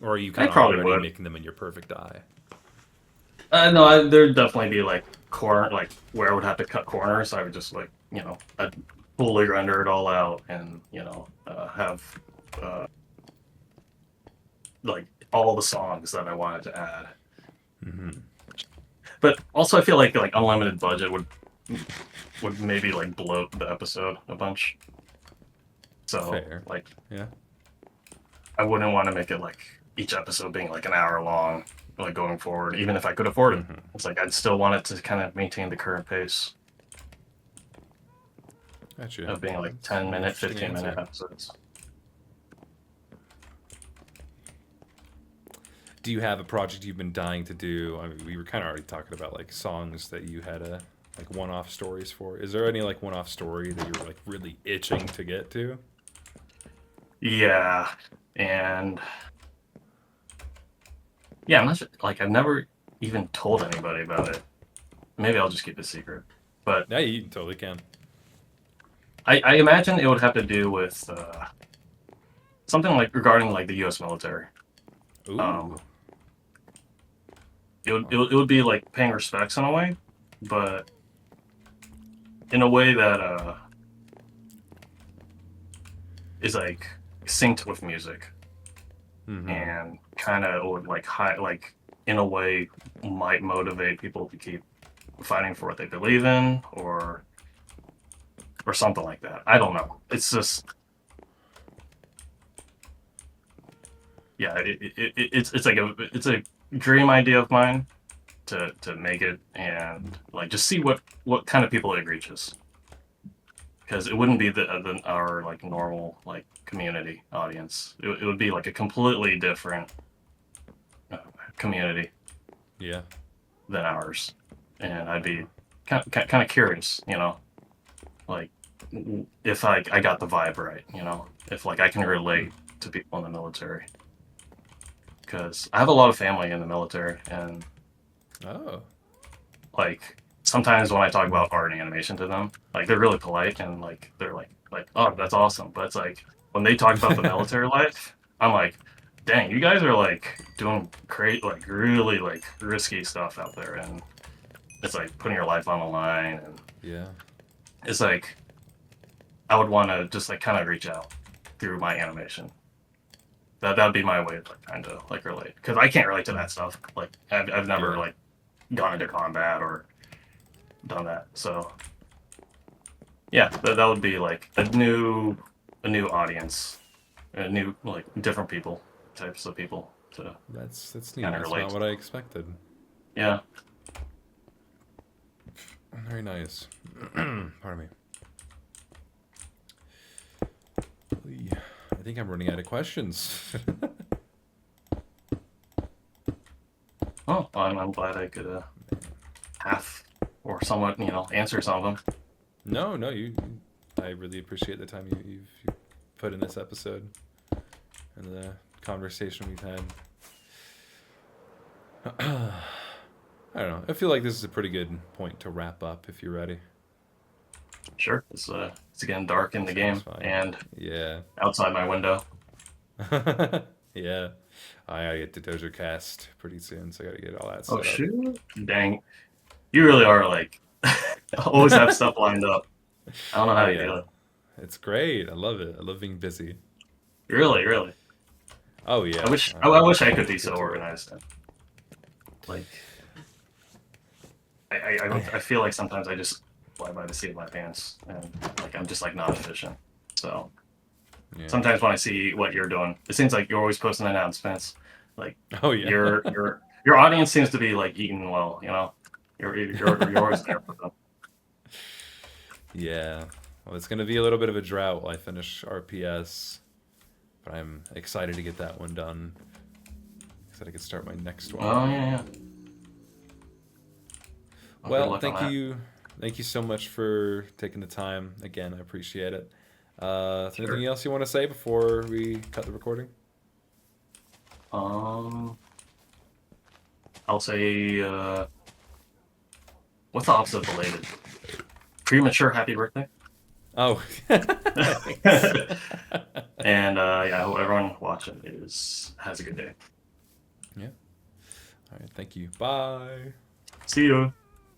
Or are you I kind of probably already would. making them in your perfect eye? No, there'd definitely be like corner, like where I would have to cut corners. I would just like I'd fully render it all out and have uh, like all the songs that I wanted to add. Mm-hmm. But also, I feel like unlimited budget would maybe like bloat the episode a bunch. So Fair. like Yeah. I wouldn't want to make it like each episode being like an hour long, like going forward. Even if I could afford it, Mm-hmm. it's like I'd still want it to kind of maintain the current pace Gotcha. of being Yeah, like that's an 10-minute, interesting 15-minute answer. episodes. Do you have a project you've been dying to do? I mean, we were kind of already talking about like songs that you had like one-off stories for. Is there any like one-off story that you're like really itching to get to? Yeah, and yeah, I'm not sure, like I've never even told anybody about it. Maybe I'll just keep it a secret. But Yeah, you totally can. I imagine it would have to do with something like regarding like the U.S. military. Ooh. Um, it would be like paying respects in a way, but in a way that is like synced with music Mm-hmm. and kind of would like in a way might motivate people to keep fighting for what they believe in or something like that. I don't know. It's just yeah, it's like it's a dream idea of mine to make it and like just see what kind of people it reaches because it wouldn't be our like normal like community audience. It would be like a completely different uh, community. Yeah. than ours, and I'd be kind of curious, like if I got the vibe right, if like I can relate to people in the military, because I have a lot of family in the military, and Oh. like sometimes when I talk about art and animation to them, like they're really polite and like they're like oh that's awesome, but it's like when they talk about the military life, I'm like, dang, you guys are like doing great, like really like risky stuff out there, and it's like putting your life on the line, and Yeah. it's like I would want to just like kind of reach out through my animation. That'd be my way of like trying to like relate, because I can't relate to that stuff. Like I've never Yeah. like gone into combat or done that, so yeah, that would be like a new audience, a new like different people, types of people to That's neat. kind of That's relate not to. what I expected. Yeah, Very nice. Pardon me. I think I'm running out of questions. oh, I'm glad I could half or somewhat answer some of them. No, no, I really appreciate the time you've put in this episode and the conversation we've had. I don't know. I feel like this is a pretty good point to wrap up if you're ready. Sure, it's getting dark in the game Satisfying. and Yeah. outside my window. Yeah. I gotta get to Dojo Cast pretty soon, so I gotta get all that Oh set up. shoot! Dang, you really are like always have stuff lined up. I don't know Oh how you do yeah. it. It's great. I love it. I love being busy. Really, really. Oh I yeah. wish I wish I could be Let's so get to it. organized. Like I feel like sometimes I just fly by the seat of my pants, and like I'm just like not efficient. So Yeah. sometimes when I see what you're doing, it seems like you're always posting announcements. Like Oh yeah. your audience seems to be like eating well. You're always there for them. Yeah. Well, it's gonna be a little bit of a drought while I finish RPS, but I'm excited to get that one done so I can start my next one. Oh yeah, yeah. Well, good Well, luck on that. thank you so much for taking the time. Again, I appreciate it. Is there Sure. anything else you want to say before we cut the recording? Um, I'll say what's the opposite of belated? Premature happy birthday. Oh, thanks. And yeah, I hope everyone watching has a good day. Yeah. All right. Thank you. Bye. See you.